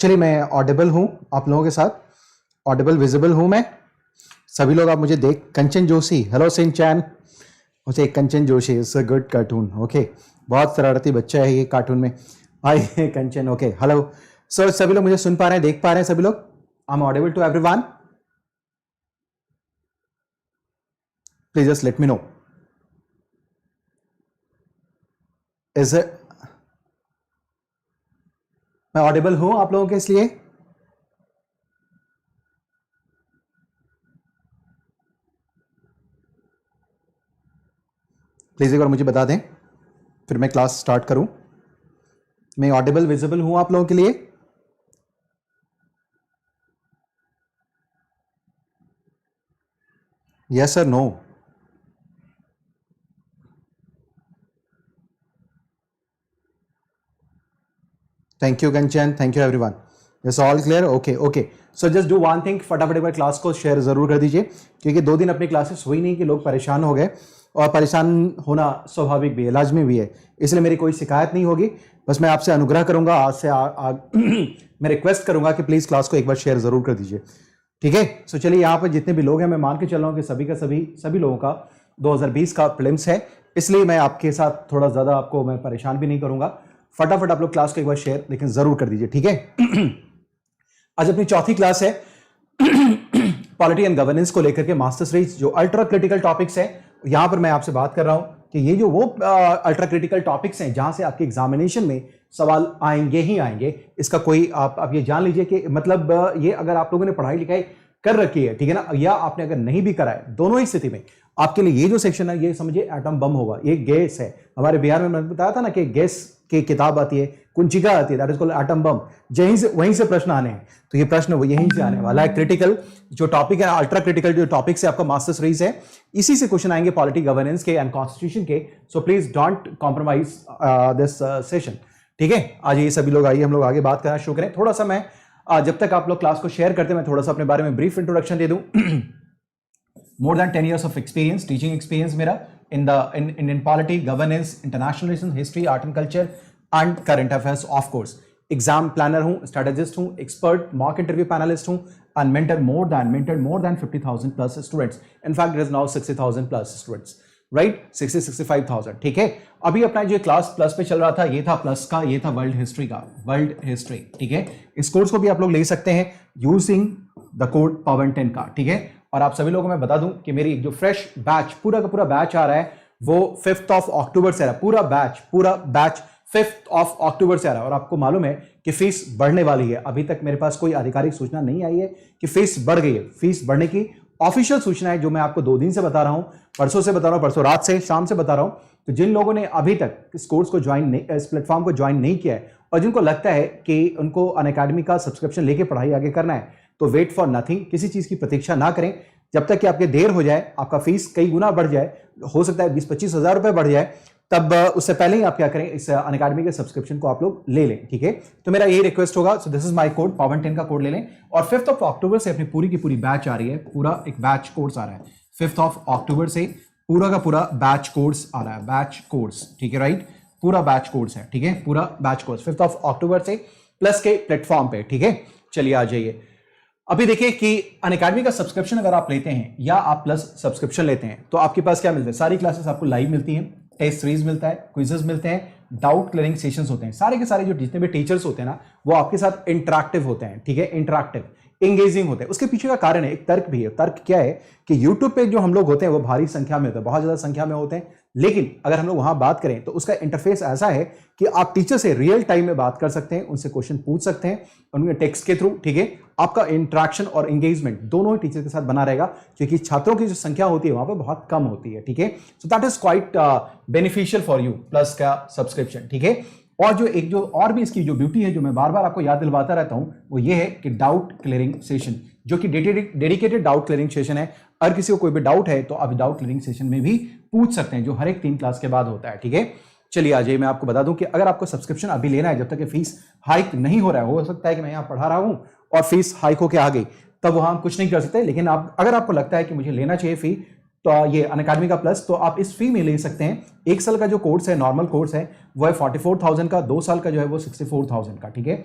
चलिए, मैं ऑडिबल हूँ आप लोगों के साथ, ऑडिबल विजिबल हूँ मैं। सभी लोग आप मुझे देख, कंचन जोशी, हेलो सिन चैन, मुझे Kanchan Joshi is a good cartoon, okay, बहुत शरारती बच्चा है ये कार्टून में। Hi Kanchan, okay, hello sir. सभी लोग मुझे सुन पा रहे हैं, देख पा रहे हैं सभी लोग? I am audible to everyone? Please just let me know, is it मैं ऑडिबल हूं आप लोगों के? इसलिए प्लीज एक बार मुझे बता दें, फिर मैं क्लास स्टार्ट करूं। मैं ऑडिबल विजिबल हूं आप लोगों के लिए? Yes sir, no? Thank you Kanchan, thank you everyone, it's all clear, okay okay. So just do one thing, फटाफट एक बार क्लास को शेयर जरूर कर दीजिए, क्योंकि 2 दिन अपनी क्लासेस हुई नहीं कि लोग परेशान हो गए, और परेशान होना स्वाभाविक भी है, लाजमी भी है, इसलिए मेरी कोई शिकायत नहीं होगी। बस मैं आपसे अनुग्रह करूंगा, आज से मैं रिक्वेस्ट करूंगा कि प्लीज क्लास को एक बार शेयर जरूर कर दीजिए, ठीक है? सो चलिए, यहाँ पर जितने भी लोग हैं, मैं मान के चल रहा हूँ कि सभी लोगों का 2020 का प्रीलिम्स है, इसलिए मैं आपके साथ थोड़ा ज्यादा आपको मैं परेशान भी नहीं करूंगा। फटाफट आप लोग क्लास को एक बार शेयर लेकिन जरूर कर दीजिए, ठीक है? आज अपनी चौथी क्लास है पॉलिटी एंड गवर्नेंस को लेकर के, मास्टर सीरीज, जो अल्ट्रा क्रिटिकल टॉपिक्स है। यहां पर मैं आपसे बात कर रहा हूं कि ये जो वो अल्ट्रा क्रिटिकल टॉपिक्स हैं जहां से आपके एग्जामिनेशन में सवाल आएंगे ही आएंगे, इसका कोई आप ये जान लीजिए कि मतलब ये अगर आप लोगों ने पढ़ाई लिखाई कर रखी है, ठीक है ना, या आपने अगर नहीं भी करा है, दोनों ही स्थिति में आपके लिए ये जो सेक्शन है, ये समझिए एटम बम होगा। ये गैस है, हमारे बिहार में मैंने बताया था ना कि गैस की किताब आती है, कुंचिका आती है, that is called atom bomb. वहीं से प्रश्न आने हैं, तो ये प्रश्न वो यहीं से आने वाला है। क्रिटिकल जो टॉपिक है, अल्ट्रा क्रिटिकल जो टॉपिक है आपका मास्टर सीरीज है, इसी से क्वेश्चन आएंगे पॉलिटी गवर्नेंस के एंड कॉन्स्टिट्यूशन के। So please don't compromise this session, ठीक है? आज ये सभी लोग आइए हम लोग आगे बात करना शुरू करें। थोड़ा सा मैं जब तक आप लोग क्लास को शेयर करते हैं, मैं थोड़ा सा अपने बारे में ब्रीफ इंट्रोडक्शन दे दूं। More than 10 years of experience, teaching experience मेरा in polity, governance, international relations, history, art and culture and current affairs, of course. Exam planner हूँ, strategist हूँ, expert mock interview panelist हूँ, and mentored more than 50,000 plus students. In fact, there is now 60,000 plus students, right? 65,000, ठीक है? अभी अपना जो class plus पे चल रहा था, ये था प्लस का, ये था वर्ल्ड हिस्ट्री, ठीक है? इस कोर्स को भी आप लोग ले सकते हैं यूजिंग द कोड POWEN10 का, ठीक है? और आप सभी लोगों को मैं बता दूं कि मेरी जो फ्रेश बैच, पूरा का पूरा बैच आ रहा है, वो 5th of October से आ रहा है। पूरा बैच 5th of October से आ रहा है। और आपको मालूम है कि फीस बढ़ने वाली है। अभी तक मेरे पास कोई आधिकारिक सूचना नहीं आई है कि फीस बढ़ गई है। फीस बढ़ने की ऑफिशियल सूचना है, जो मैं आपको 2 दिन से बता रहा हूं, परसों से बता रहा हूं, परसों रात से, शाम से बता रहा हूं। तो जिन लोगों ने अभी तक इस कोर्स को ज्वाइन नहीं, इस प्लेटफॉर्म को ज्वाइन नहीं किया है, और जिनको लगता है कि उनको अनअकैडमी का सब्सक्रिप्शन लेके पढ़ाई आगे करना है, तो वेट फॉर नथिंग, किसी चीज की प्रतीक्षा ना करें। जब तक कि आपके देर हो जाए, आपका फीस कई गुना बढ़ जाए, हो सकता है 20-25 हजार रुपए बढ़ जाए, तब उससे पहले ही आप क्या करें, इस अनअकैडमी के सब्सक्रिप्शन को आप लोग ले लें, ठीक है? तो मेरा यही रिक्वेस्ट होगा। सो this is my code, POWEN10 का कोड ले लें। और 5th of October से अपनी पूरी की पूरी बैच आ रही है, पूरा एक बैच कोर्स आ रहा है। 5th of October से पूरा का पूरा बैच कोर्स आ रहा है, बैच कोर्स, ठीक है, राइट? पूरा बैच कोर्स है, ठीक है? पूरा batch course 5th of October से प्लस के प्लेटफॉर्म पे, ठीक है? चलिए आ जाइए। अभी देखिए कि अनअकैडमी का सब्सक्रिप्शन अगर आप लेते हैं या आप प्लस सब्सक्रिप्शन लेते हैं, तो आपके पास क्या मिलता है? सारी क्लासेस आपको लाइव मिलती हैं, टेस्ट सीरीज मिलता है, क्विजेस मिलते हैं, डाउट क्लियरिंग सेशंस होते हैं। सारे के सारे जो जितने भी टीचर्स होते हैं ना, वो आपके साथ इंटरैक्टिव होते हैं, ठीक है? इंटरैक्टिव, एंगेजिंग होते हैं। उसके पीछे का कारण है, एक तर्क भी है। तर्क क्या है कि YouTube पे जो हम लोग होते हैं, वो भारी संख्या में होते हैं, बहुत ज्यादा संख्या में होते हैं, लेकिन अगर हम लोग वहां बात करें तो उसका इंटरफेस ऐसा है कि आप टीचर से रियल टाइम में बात कर सकते हैं, उनसे क्वेश्चन पूछ सकते हैं, उनके टेक्स्ट के थ्रू, ठीक है? आपका इंटरेक्शन और एंगेजमेंट दोनों ही टीचर के साथ बना रहेगा, क्योंकि छात्रों की जो संख्या होती है वहां पर बहुत कम होती है, ठीक है? So that is quite beneficial for you, plus का सब्सक्रिप्शन, ठीक है? और जो और भी इसकी जो ब्यूटी है, जो मैं बार बार आपको याद दिलवाता रहता हूं, वो ये है कि डाउट क्लियरिंग सेशन, जो कि डेडिकेटेड डाउट क्लियरिंग सेशन है। अगर किसी को कोई भी डाउट है तो आप डाउट क्लियरिंग सेशन में भी पूछ सकते हैं, जो हर एक 3 क्लास के बाद होता है, ठीक है? चलिए आ जाइए, मैं आपको बता दूं कि अगर आपको सब्सक्रिप्शन अभी लेना है, जब तक कि फीस हाइक नहीं हो रहा है, हो सकता है कि मैं यहां पढ़ा रहा हूं और फीस हाइक होके आ गई, तब वहां हम कुछ नहीं कर सकते। लेकिन आप अगर आपको लगता है कि मुझे लेना चाहिए फी, तो ये अनअकैडमी का प्लस, तो आप इस फी में ले सकते हैं। 1 साल का जो कोर्स है, नॉर्मल कोर्स है, वो है 44,000 का, 2 साल का जो है वो 64,000 का, ठीक है?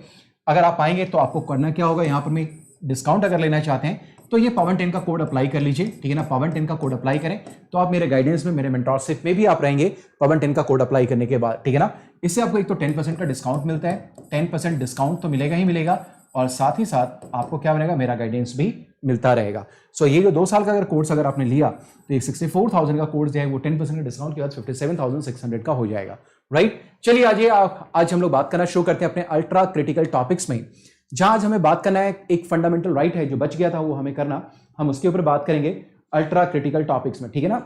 अगर आप आएंगे तो आपको करना क्या होगा, यहां पर मैं डिस्काउंट अगर लेना चाहते हैं तो ये पवन 10 का कोड अप्लाई कर लीजिए, ठीक है ना। पवन 10 का कोड अप्लाई करें तो आप मेरे गाइडेंस में, मेरे मेंटरशिप में भी आप रहेंगे पवन 10 का कोड अप्लाई करने के बाद, ठीक है ना। इससे आपको एक तो 10% का डिस्काउंट मिलता है, 10% डिस्काउंट तो मिलेगा ही मिलेगा, और साथ ही साथ आपको क्या बनेगा, मेरा गाइडेंस भी मिलता रहेगा। सो ये जो 2 साल का अगर कोर्स अगर आपने लिया तो एक 64,000 का कोर्स जो है वो 10% का डिस्काउंट के बाद 57,600 का हो जाएगा, राइट। चलिए आज हम लोग बात करना शुरू करते हैं अपने अल्ट्रा क्रिटिकल टॉपिक्स में, जहां आज हमें बात करना है एक फंडामेंटल राइट है जो बच गया था वो हमें करना, हम उसके ऊपर बात करेंगे अल्ट्रा क्रिटिकल टॉपिक्स में, ठीक है ना।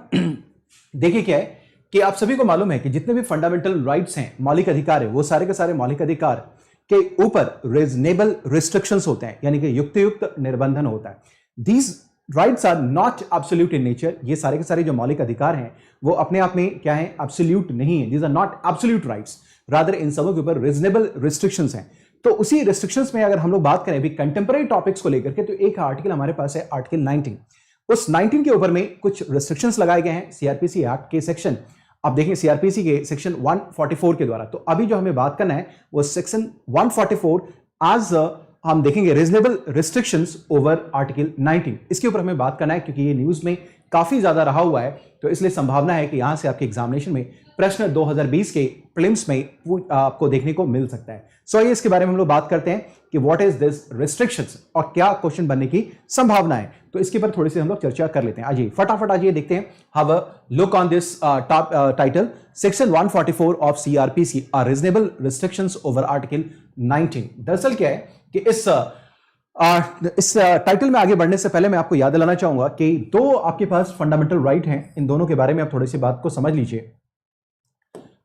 देखिए क्या है कि आप सभी को मालूम है कि जितने भी फंडामेंटल राइट्स हैं, मौलिक अधिकार है, वो सारे के सारे मौलिक अधिकार के ऊपर रीजनेबल रिस्ट्रिक्शंस होते हैं, यानी कि युक्तियुक्त निर्बंधन होता है। These rights are not absolute in nature, ये सारे के सारे जो मौलिक अधिकार हैं वो अपने आप में क्या है, एब्सोल्यूट नहीं है। These are not absolute rights, rather इन सबों के ऊपर रीजनेबल रिस्ट्रिक्शंस हैं। तो उसी रिस्ट्रिक्शंस में अगर हम लोग बात करें अभी कंटेम्पररी टॉपिक्स को लेकर के, तो एक आर्टिकल हमारे पास है आर्टिकल 19, उस 19 के ऊपर में कुछ रिस्ट्रिक्शंस लगाए गए हैं सीआरपीसी एक्ट के सेक्शन, आप देखें सीआरपीसी के सेक्शन 144 के द्वारा। तो अभी जो हमें बात करना है वो सेक्शन 144 आज हम देखेंगे रीजनेबल रिस्ट्रिक्शंस ओवर आर्टिकल 19, इसके ऊपर हमें बात करना है क्योंकि ये न्यूज में काफी ज्यादा रहा हुआ है, तो इसलिए संभावना है कि यहां से आपके एग्जामिनेशन में प्रश्न 2020 के प्रीलिम्स में आपको देखने को मिल सकता है। सो आइए इसके बारे में हम लोग बात करते हैं कि व्हाट इज दिस रिस्ट्रिक्शंस और क्या क्वेश्चन बनने की संभावना है, तो इसके ऊपर थोड़ी सी हम लोग चर्चा कर लेते हैं। आइए फटाफट आइए देखते हैं, have a look on this top title, section 144 of CrPC are reasonable restrictions over article 19। दरअसल क्या है कि इस टाइटल में आगे बढ़ने से पहले मैं आपको याद दिलाना चाहूंगा कि दो आपके पास फंडामेंटल राइट हैं, इन दोनों के बारे में आप थोड़ी सी बात को समझ लीजिए।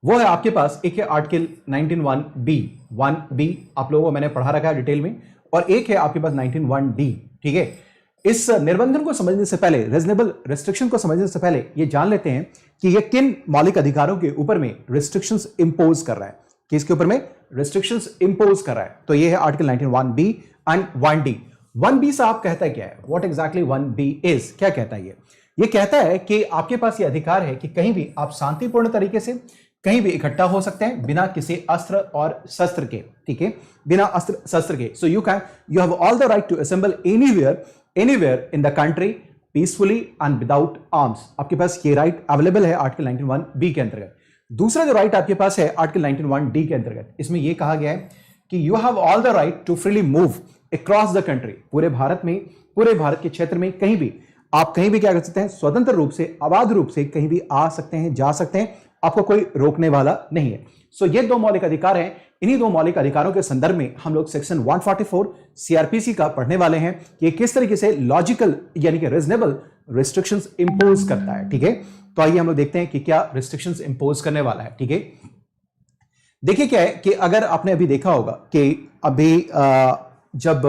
वो है आपके पास, एक है आर्टिकल 191B आप लोगों को मैंने पढ़ा रखा है डिटेल में, और एक है आपके पास 191D, ठीक है। इस निर्बंधन को समझने से पहले, रीजनेबल रिस्ट्रिक्शन को समझने से पहले ये जान लेते हैं कि ये किन मौलिक अधिकारों के ऊपर में रिस्ट्रिक्शंस इंपोज कर रहा है, किसके ऊपर में रिस्ट्रिक्शंस इंपोज कर रहा है। तो ये है article 191B and 1D। 1B साहब कहता है क्या है, व्हाट एग्जैक्टली 1B इज, क्या कहता है ये कहता है कि आपके पास ये अधिकार है कि कहीं भी आप शांतिपूर्ण तरीके से कहीं भी इकट्ठा हो सकते हैं बिना किसी अस्त्र और शस्त्र के, ठीक है, बिना अस्त्र शस्त्र के। So you have all the right to assemble anywhere in the country peacefully and without arms. आपके पास ये राइट अवेलेबल है आर्टिकल 91B के अंतर्गत। दूसरा जो राइट आपके पास है आर्टिकल 91D के अंतर्गत, इसमें यह कहा गया है कि you have all the right to freely move across the country, पूरे भारत में, पूरे भारत के क्षेत्र में कहीं भी आप कहीं भी क्या कर सकते हैं, स्वतंत्र रूप से, अबाध रूप से कहीं भी आ सकते हैं, जा सकते हैं, आपको कोई रोकने वाला नहीं है। सो ये दो मौलिक अधिकार हैं, इन्हीं दो मौलिक अधिकारों के संदर्भ में हम लोग सेक्शन 144 सीआरपीसी का पढ़ने वाले हैं कि किस तरीके से लॉजिकल यानी कि रीजनेबल रिस्ट्रिक्शंस इंपोज करता है, ठीक है। तो आइए हम लोग देखते हैं कि क्या रिस्ट्रिक्शंस इंपोज करने वाला है, ठीक है। देखिए क्या है कि अगर आपने अभी देखा होगा कि अभी जब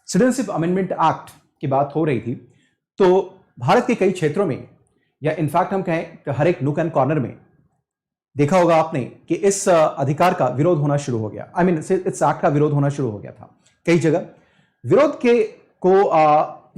सिटीजनशिप अमेंडमेंट एक्ट की बात हो रही थी, तो भारत के कई क्षेत्रों में, या इनफैक्ट हम कहें तो हर एक नूक एंड कॉर्नर में देखा होगा आपने कि इस अधिकार का विरोध होना शुरू हो गया, आई मीन इस एक्ट का विरोध होना शुरू हो गया था कई जगह। विरोध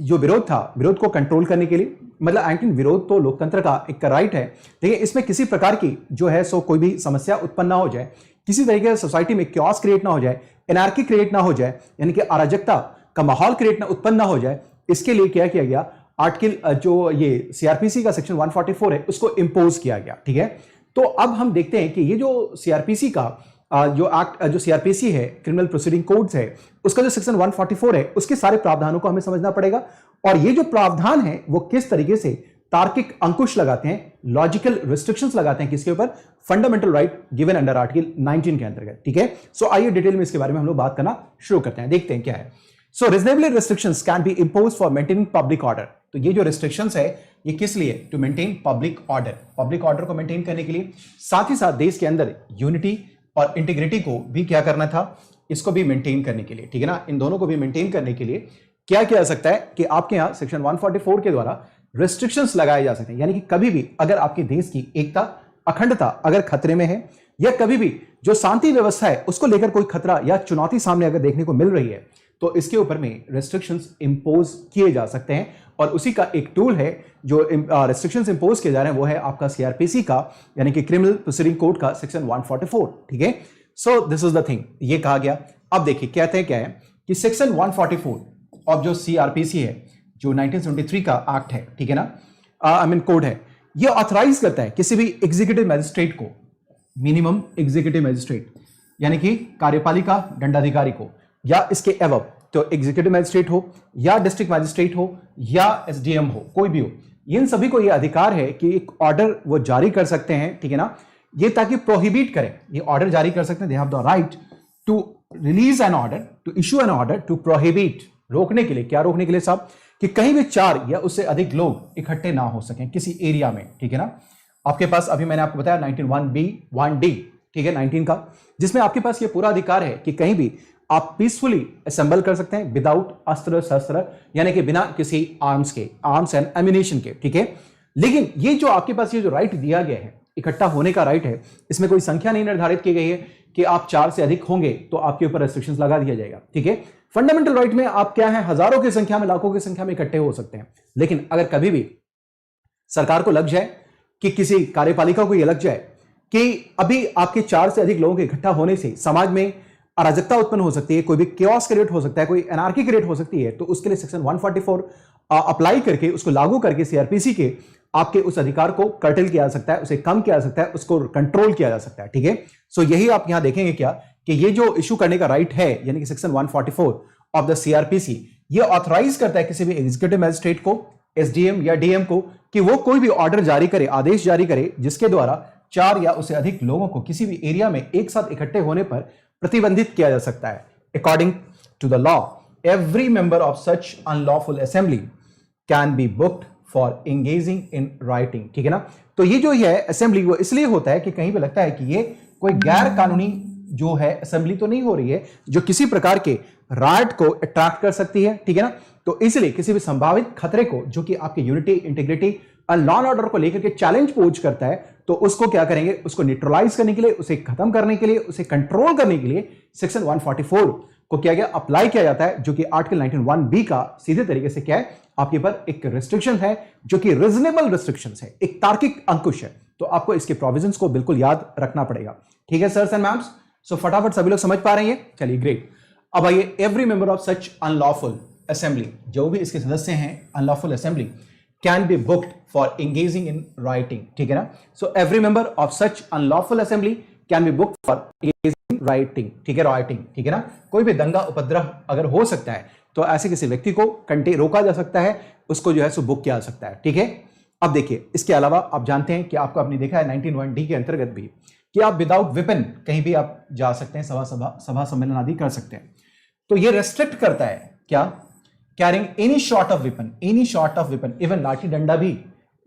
जो विरोध था, विरोध को कंट्रोल करने के लिए, मतलब आई मीन विरोध तो लोकतंत्र का एक राइट है, लेकिन इसमें किसी प्रकार की जो है सो कोई भी समस्या उत्पन्न ना हो जाए, किसी तरीके से सोसाइटी में क्योस क्रिएट ना हो जाए, एनार्की क्रिएट ना हो जाए, यानी कि अराजकता का माहौल क्रिएट उत्पन्न ना हो जाए, इसके लिए क्या किया गया, आर्टिकल जो ये सीआरपीसी का सेक्शन 144 है उसको इंपोज किया गया, ठीक है। तो अब हम देखते हैं कि ये जो सीआरपीसी का जो एक्ट, जो सीआरपीसी है, क्रिमिनल प्रोसीडिंग कोड्स है, उसका जो सेक्शन 144 है, उसके सारे प्रावधानों को हमें समझना पड़ेगा, और ये जो प्रावधान है वो किस तरीके से तार्किक अंकुश लगाते हैं, लॉजिकल रिस्ट्रिक्शंस लगाते हैं किसके ऊपर, fundamental right given under article 19 के अंतर्गत, ठीक है। सो आइए डिटेल में इसके बारे में हम लोग बात करना शुरू करते हैं, देखते हैं क्या है। So reasonable restrictions can be imposed for maintaining public order. तो ये जो रिस्ट्रिक्शंस है ये किस लिए, to maintain public order, public order को मेंटेन करने के लिए, साथ ही साथ देश के अंदर यूनिटी और इंटीग्रिटी को भी क्या करना था, इसको भी मेंटेन करने के लिए, ठीक है ना। इन दोनों को भी मेंटेन करने के लिए क्या किया जा सकता है कि आपके यहां सेक्शन 144 के द्वारा रिस्ट्रिक्शंस लगाए जा सकते हैं, यानी कि कभी भी अगर आपके देश की एकता, अखंडता अगर खतरे में है, या कभी भी जो शांति व्यवस्था है उसको लेकर कोई खतरा या चुनौती सामने अगर देखने को मिल रही है, तो इसके ऊपर में रिस्ट्रिक्शंस इंपोज किए जा सकते हैं, और उसी का एक टूल है जो रिस्ट्रिक्शंस इंपोज किए जा रहे हैं, वो है आपका सीआरपीसी का, यानी कि क्रिमिनल प्रोसीडिंग कोड का सेक्शन 144, ठीक है। सो दिस इज द थिंग, ये कहा गया। अब देखिए कहते हैं क्या है कि सेक्शन 144 ऑफ जो सीआरपीसी है, जो 1973 का एक्ट है, ठीक है ना, आई मीन कोड है, ये ऑथराइज करता है किसी भी एग्जीक्यूटिव मैजिस्ट्रेट को, मिनिमम एग्जीक्यूटिव मैजिस्ट्रेट यानी कि कार्यपालिका दंडाधिकारी को, या इसके एवब, तो एग्जीक्यूटिव मैजिस्ट्रेट हो या डिस्ट्रिक्ट मैजिस्ट्रेट हो या एसडीएम हो, कोई भी हो, इन सभी को यह अधिकार है कि एक ऑर्डर वो जारी कर सकते हैं, ठीक है ना, ये ताकि प्रोहिबिट करें, ये ऑर्डर जारी कर सकते हैं, they have the right to release an order, to issue an order to prohibit, रोकने के लिए, क्या रोकने के लिए साहब, कि कहीं भी 4 या उससे अधिक लोग इकट्ठे ना हो सकें किसी एरिया में, ठीक है ना। आपके पास अभी मैंने आपको बताया 19(1)(b), 1D, ठीक है, 19 का, जिसमें आपके पास ये पूरा अधिकार है कि कहीं भी आप पीसफुली असेंबल कर सकते हैं विदाउट अस्त्र शस्त्र, यानी कि बिना किसी आर्म्स एंड एम्यूनिशन के, ठीक है। लेकिन ये जो आपके पास ये जो राइट दिया गया है, इकट्ठा होने का राइट है, इसमें कोई संख्या नहीं निर्धारित की गई है कि आप 4 से अधिक होंगे तो आपके ऊपर रेस्ट्रिक्शंस लगा दिया जाएगा, ठीक है। फंडामेंटल राइट में आप क्या है, हजारों की संख्या में, लाखों की संख्या में इकट्ठे हो सकते हैं, लेकिन अगर कभी भी सरकार को लग जाए कि किसी कार्यपालिका को यह लग जाए कि अभी आपके 4 से अधिक लोगों के इकट्ठा होने से समाज में अराजकता उत्पन्न हो सकती है, कोई भी क्योस क्रिएट हो सकता है, कोई एनार्की क्रिएट हो सकती है, तो उसके लिए सेक्शन 144 अप्लाई करके, उसको लागू करके सीआरपीसी के आपके उस अधिकार को कर्टेल किया जा सकता है, उसे कम किया जा सकता है, उसको कंट्रोल किया जा सकता है, ठीक है। सो यही आप यहां देखेंगे क्या कि ये जो इशू करने का राइट है, यानी कि सेक्शन 144 ऑफ द सीआरपीसी, ये ऑथराइज करता है किसी भी एग्जीक्यूटिव मैजिस्ट्रेट को, एसडीएम या डीएम को, कि वो कोई भी ऑर्डर जारी करे, आदेश जारी करे, जिसके द्वारा 4 या उससे अधिक लोगों को किसी भी एरिया में एक साथ इकट्ठे होने पर प्रतिबंधित किया जा सकता है। According to the law, every member of such unlawful assembly can be booked for engaging in rioting, ठीक है ना। तो ये जो है असेंबली, वो इसलिए होता है कि कहीं पे लगता है कि ये कोई गैर कानूनी जो है असेंबली तो नहीं हो रही है, जो किसी प्रकार के राइट को अट्रैक्ट कर सकती है, ठीक है ना। तो इसलिए किसी भी संभावित खतरे को, जो कि आपकी यूनिटी, इंटीग्रिटी और लॉ एंड ऑर्डर को लेकर के चैलेंज पोज करता है, तो उसको क्या करेंगे, उसको न्यूट्रलाइज करने के लिए, उसे खत्म करने के लिए, उसे कंट्रोल करने के लिए सेक्शन 144 को क्या गया, अप्लाई किया जाता है, जो कि आर्टिकल 19(1)(b) का सीधे तरीके से क्या है, आपके पर एक रिस्ट्रिक्शन है, जो कि रीजनेबल रिस्ट्रिक्शन है, एक तार्किक अंकुश है। तो आपको इसके प्रोविजंस को बिल्कुल याद रखना पड़ेगा, ठीक है सर्स एंड मैम्स। सो फटाफट सभी लोग समझ पा रहे हैं, चलिए ग्रेट। अब आइए, every member of such unlawful assembly, जो भी इसके सदस्य हैं unlawful assembly, can be booked for engaging in rioting, ठीक है ना। So every member of such unlawful assembly can be booked for engaging writing, ठीक है, राइटिंग, ठीक है ना। कोई भी दंगा उपद्रव अगर हो सकता है तो ऐसे किसी व्यक्ति को रोका जा सकता है, उसको जो है सो बुक किया जा सकता है, ठीक है। अब देखिए, इसके अलावा आप जानते हैं कि आपको आपने देखा है 19(1)(d) के अंतर्गत भी कि आप विदाउट वेपन कहीं भी आप जा सकते हैं, सभा सम्मेलन आदि कर सकते हैं। तो ये रेस्ट्रिक्ट करता है क्या, carrying any short of weapon, even लाठी डंडा भी,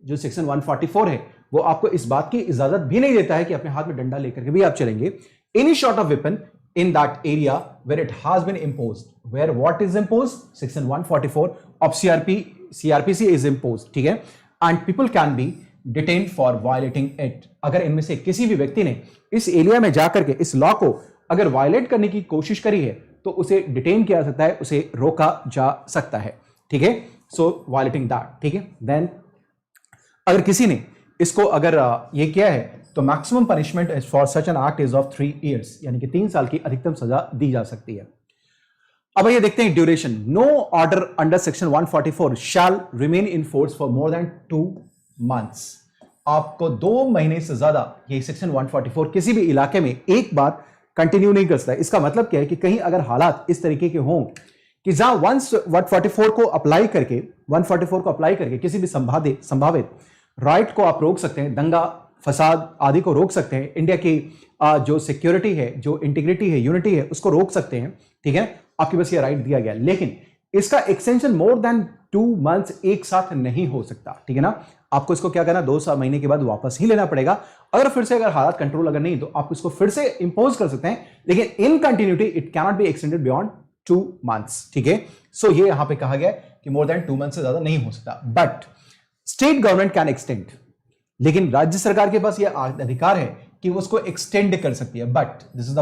जो सेक्शन 144 है, वो आपको इस बात की इजाजत भी नहीं देता है कि अपने हाथ में डंडा लेकर के भी आप चलेंगे। Any short of weapon in that area where it has been imposed, where what is imposed, section 144 of CRPC is imposed, ठीक है, and people can be detained for violating it। अगर इनमें से किसी भी व्यक्ति ने इस एरिया में जाकर के इस लॉ को अगर वायलेट करने की कोशिश करी है, तो उसे डिटेन किया जा सकता है, उसे रोका जा सकता है, ठीक है। सो वायलेटिंग दैट, ठीक है। देन अगर किसी ने इसको अगर ये किया है, तो maximum punishment for such an act is of 3 years, यानी कि 3 साल की अधिकतम सजा दी जा सकती है। अब ये देखते हैं duration. No order under section 144 shall remain in force for more than 2 months। आपको 2 महीने से ज्यादा ये सेक्शन 144 किसी भी इलाके में एक बार कंटिन्यू नहीं कर सकता। इसका मतलब क्या है कि कहीं अगर हालात इस तरीके के हों कि जहां 144 को अप्लाई करके किसी भी संभावित राइट को आप रोक सकते हैं, दंगा फसाद आदि को रोक सकते हैं, इंडिया की जो सिक्योरिटी है, जो इंटीग्रिटी है, यूनिटी है, उसको रोक सकते हैं, ठीक है, आपके पास ये राइट दिया गया। लेकिन इसका एक्सटेंशन मोर देन 2 months एक साथ नहीं हो सकता, ठीक है ना। आपको इसको क्या करना, 2 महीने के बाद वापस ही लेना पड़ेगा। अगर फिर से अगर हालात कंट्रोल अगर नहीं, तो आप इसको फिर से इंपोज कर सकते हैं, लेकिन in continuity it cannot be extended beyond 2 months, ठीक है। सो ये यहां पे कहा गया कि मोर देन 2 months से ज्यादा नहीं हो सकता। But state government can extend, लेकिन राज्य सरकार के पास यह अधिकार है कि वो उसको एक्सटेंड कर सकती है। But this is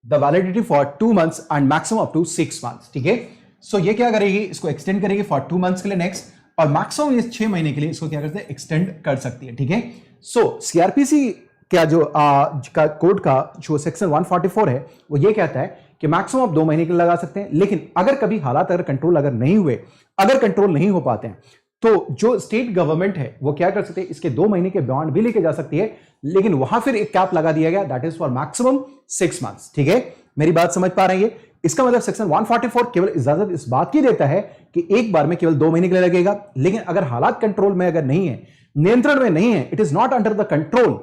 the validity for 2 months and maximum up to 6 months, ठीक है। सो ये क्या करेगी, इसको एक्सटेंड करेगी फॉर 2 months के लिए नेक्स्ट, और मैक्सिमम ये 6 महीने के लिए इसको क्या करते हैं, एक्सटेंड कर सकती है, ठीक है। सो सीआरपीसी क्या जो का कोड का जो सेक्शन 144 है, वो ये कहता है कि मैक्सिमम आप 2 महीने के लिए लगा सकते हैं, लेकिन अगर कभी हालात अगर कंट्रोल अगर नहीं हुए, अगर कंट्रोल नहीं हो पाते हैं, तो जो स्टेट गवर्नमेंट है वो क्या कर सकते हैं, इसके 2 महीने के बॉन्ड भी लेके जा सकती है, लेकिन वहां फिर एक कैप लगा दिया गया, that is for maximum 6 months. ठीक है, मेरी बात समझ पा रहे हैं? इसका मतलब सेक्शन 144 केवल इजाजत इस बात की देता है कि एक बार में केवल 2 महीने के लिए लगेगा, लेकिन अगर हालात कंट्रोल में अगर नहीं है, नियंत्रण में नहीं है, it is not under the control,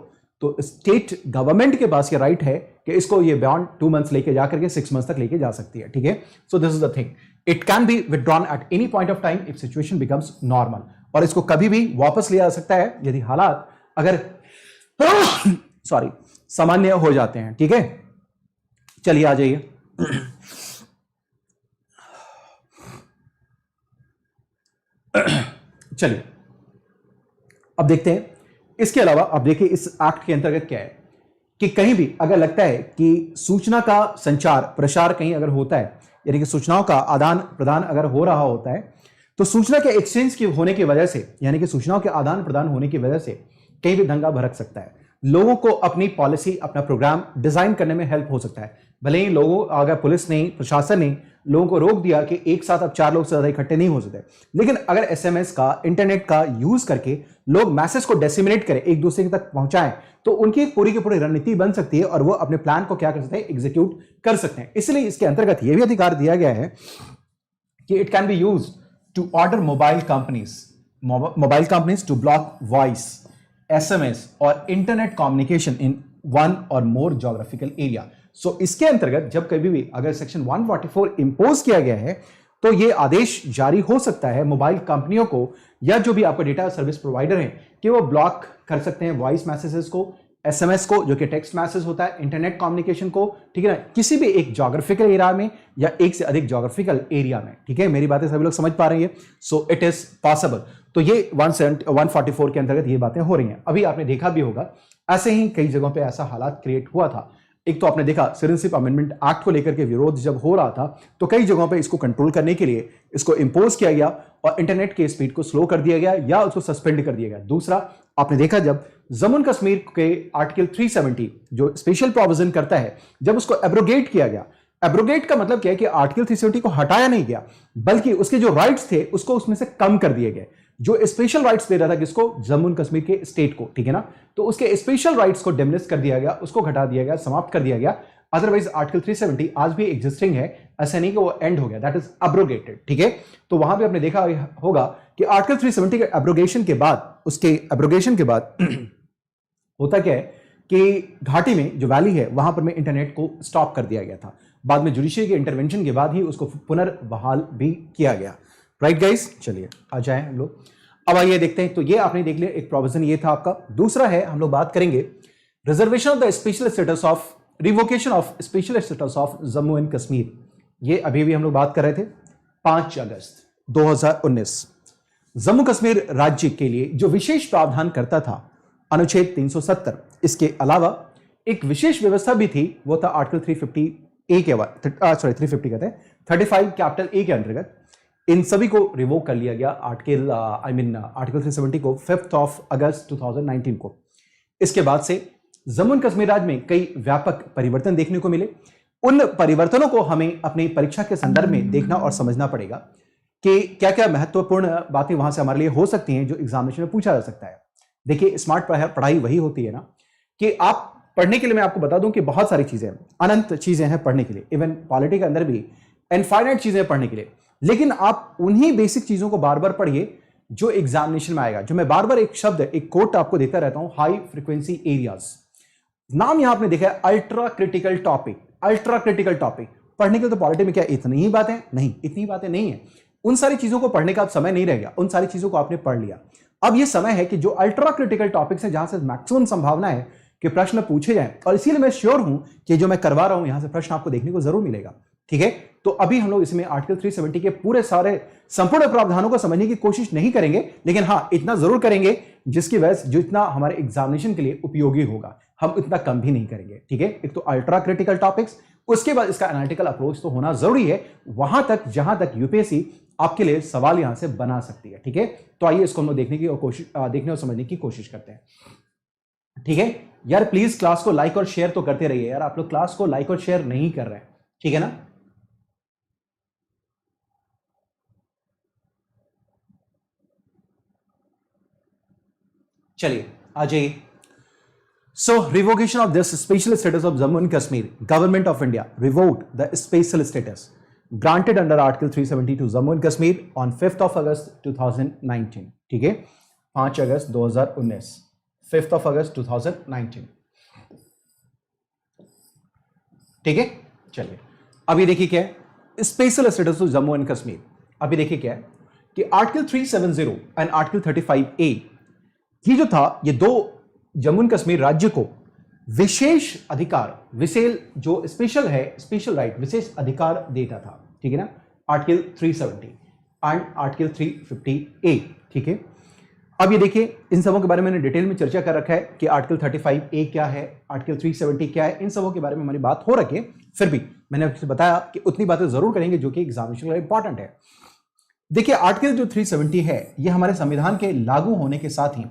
तो स्टेट गवर्नमेंट के पास ये राइट है कि इसको ये बॉन्ड 2 मंथ्स लेके जाकर के 6 मंथ्स तक लेके जा सकती है। ठीक है, सो this is the thing, it can B withdrawn at any point of time if situation becomes normal, और इसको कभी भी वापस लिया जा सकता है यदि हालात अगर सॉरी सामान्य हो जाते हैं। ठीक है, चलिए आ जाइए। चलिए अब देखते हैं, इसके अलावा अब देखिए इस एक्ट के अंतर्गत क्या है कि कहीं भी अगर लगता है कि सूचना का संचार प्रसार कहीं अगर होता है, यानी कि सूचनाओं का आदान प्रदान अगर हो रहा होता है, तो सूचना के एक्सचेंज के होने की वजह से, यानी कि सूचनाओं के आदान प्रदान होने की वजह से कहीं भी दंगा भड़क सकता है, लोगों को अपनी पॉलिसी अपना प्रोग्राम डिजाइन करने में हेल्प हो सकता है। भले ही लोगों अगर पुलिस ने प्रशासन ने लोगों को रोक दिया कि एक साथ अब 4 लोग से ज्यादा इकट्ठे नहीं हो सकते, लेकिन अगर एसएमएस का इंटरनेट का यूज करके लोग मैसेज को डिसेमिनेट करें, एक दूसरे तक पहुंचाएं, तो उनकी पूरी की पूरी रणनीति बन सकती है और वो अपने प्लान को क्या कर सकते हैं, एग्जीक्यूट कर सकते हैं। इसलिए इसके अंतर्गत यह भी अधिकार दिया गया है कि it can be use to order mobile companies to block voice, SMS और इंटरनेट कम्युनिकेशन इन 1 और मोर ज्योग्राफिकल एरिया। सो इसके अंतर्गत जब कभी भी अगर सेक्शन 144 इंपोज किया गया है, तो यह आदेश जारी हो सकता है मोबाइल कंपनियों को या जो भी आपका डेटा सर्विस प्रोवाइडर है कि वो ब्लॉक कर सकते हैं वॉइस मैसेजेस को, एसएमएस को जो कि टेक्स्ट मैसेज होता है, इंटरनेट कम्युनिकेशन को, ठीक है ना, किसी भी एक ज्योग्राफिकल एरिया में या एक से अधिक ज्योग्राफिकल एरिया में। ठीक है, मेरी बातें सभी लोग समझ पा रहे हैं? सो इट इज पॉसिबल। तो ये 144 के अंतर्गत ये बातें हो रही हैं। अभी आपने देखा भी होगा ऐसे ही कई जगहों पे ऐसा हालात क्रिएट हुआ था। एक तो आपने देखा सिटीजनशिप अमेंडमेंट एक्ट को लेकर के विरोध जब हो रहा था, तो कई जगहों पे इसको कंट्रोल करने के लिए इसको इंपोज किया गया और इंटरनेट के स्पीड को स्लो कर दिया गया या उसको सस्पेंड कर दिया गया। दूसरा आपने देखा जब जम्मू एंड कश्मीर के आर्टिकल 370 जो स्पेशल प्रोविजन करता है, जब उसको एब्रोगेट किया गया, एब्रोगेट का मतलब क्या है कि आर्टिकल 370 को हटाया नहीं गया, बल्कि उसके जो राइट्स थे उसको उसमें से कम कर दिए गए। जो स्पेशल राइट्स दे रहा था किसको, जम्मू एंड कश्मीर के स्टेट को, ठीक है ना, तो उसके स्पेशल राइट्स को डिमिनिश कर दिया गया, उसको घटा दिया गया, समाप्त कर दिया गया। अदरवाइज आर्टिकल 370 आज भी एग्जिस्टिंग है, ऐसा नहीं कि वो एंड हो गया, दैट इज एब्रोगेटेड। ठीक है, तो वहां पे आपने देखा होगा कि आर्टिकल 370 के एब्रोगेशन के बाद, उसके एब्रोगेशन के बाद होता क्या है कि घाटी में जो वैली है वहां पर में इंटरनेट को स्टॉप कर दिया गया था। बाद में जुडिशरी के इंटरवेंशन के बाद ही उसको पुनर्बहाल भी किया गया। राइट गाइस, चलिए आ जाएं हम लोग। अब आइए देखते हैं। तो ये आपने देख लिया, एक प्रोविजन ये था आपका। दूसरा है, हम लोग बात करेंगे reservation of the special status of, revocation of special status of Jammu and Kashmir. ये अभी भी हम लोग बात कर रहे थे 5 अगस्त 2019। जम्मू कश्मीर राज्य के लिए जो विशेष प्रावधान करता था अनुच्छेद 370, इसके अलावा एक विशेष व्यवस्था भी थी, वो था आर्टिकल 350 ए के 350 कहते हैं 35 कैपिटल ए के अंतर्गत। इन सभी को रिवोक कर लिया गया आर्टिकल 370 को 5 अगस्त 2019 को। इसके बाद से जम्मू एंड कश्मीर राज्य में कई व्यापक परिवर्तन देखने को मिले। उन परिवर्तनों को हमें अपनी परीक्षा के संदर्भ में देखना और समझना पड़ेगा कि क्या क्या महत्वपूर्ण बातें वहां से हमारे लिए हो सकती हैं जो एग्जामिनेशन में पूछा जा सकता है। देखिए, स्मार्ट पढ़ाई वही होती है ना कि आप पढ़ने के लिए, मैं आपको बता दूं कि बहुत सारी चीजें, अनंत चीजें हैं पढ़ने के लिए, इवन पॉलिटी के अंदर भी इनफाइनाइट चीजें पढ़ने के लिए, लेकिन आप उन्हीं बेसिक चीजों को बार बार पढ़िए जो एग्जामिनेशन में आएगा। जो मैं बार बार एक शब्द, एक कोट आपको देता रहता हूं, हाई फ्रीक्वेंसी एरियाज। नाम यहां आपने देखा है, ultra critical topic. Ultra critical topic पढ़ने के लिए तो पॉलिटी में क्या इतनी ही बातें नहीं, इतनी बातें नहीं है। उन सारी चीजों को पढ़ने का अब समय नहीं रह गया, उन सारी चीजों को आपने पढ़ लिया। अब यह समय है कि जो अल्ट्रा क्रिटिकल टॉपिक्स है, जहां से मैक्सिमम संभावना है कि प्रश्न पूछे जाएं, और इसीलिए मैं श्योर हूं कि जो मैं करवा रहा हूं यहां से प्रश्न आपको देखने को जरूर मिलेगा। ठीक है, तो अभी हम लोग इसमें आर्टिकल 370 के पूरे सारे संपूर्ण प्रावधानों को समझने की कोशिश नहीं करेंगे, लेकिन हां इतना जरूर करेंगे जिसकी वजह से जितना हमारे एग्जामिनेशन के लिए उपयोगी होगा, हम इतना कम भी नहीं करेंगे। ठीक है, एक तो अल्ट्रा क्रिटिकल टॉपिक्स, उसके बाद इसका एनालिटिकल अप्रोच तो होना जरूरी है वहां तक जहां तक यूपीएससी आपके लिए सवाल यहां से बना सकती है। ठीक है, तो आइए इसको हम लोग देखने और समझने की कोशिश करते हैं। ठीक है यार, प्लीज क्लास को लाइक और शेयर तो करते रहिए यार। आप लोग क्लास को लाइक और शेयर नहीं कर रहे हैं, ठीक है ना। चलिए आ जाइए। So, revocation of this special status of Jammu and Kashmir, Government of India revoked the special status granted under Article 370 to Jammu and Kashmir on 5th of August 2019. ठीक है, 5 अगस्त 2019, 5th of August 2019। ठीक है, चलिए अभी देखिए क्या है special status of Jammu and Kashmir. अभी देखिए क्या है कि आर्टिकल 370 एंड आर्टिकल 35A ये जो था, ये दो जम्मू एंड कश्मीर राज्य को विशेष अधिकार, विशेष जो स्पेशल है, स्पेशल राइट, विशेष अधिकार देता था। ठीक है ना, आर्टिकल 370 एंड आर्टिकल 350A। ठीक है, अब ये देखिए इन सबों के बारे में मैंने डिटेल में चर्चा कर रखा है कि आर्टिकल 35A क्या है, आर्टिकल 370 क्या है, इन सबों के बारे में हमारी बात हो रखी है। फिर भी मैंने आपसे बताया कि उतनी बातें जरूर करेंगे जो कि एग्जामिनेशन के लिए इंपॉर्टेंट है। देखिए आर्टिकल जो 370 है ये हमारे संविधान के लागू होने के साथ ही,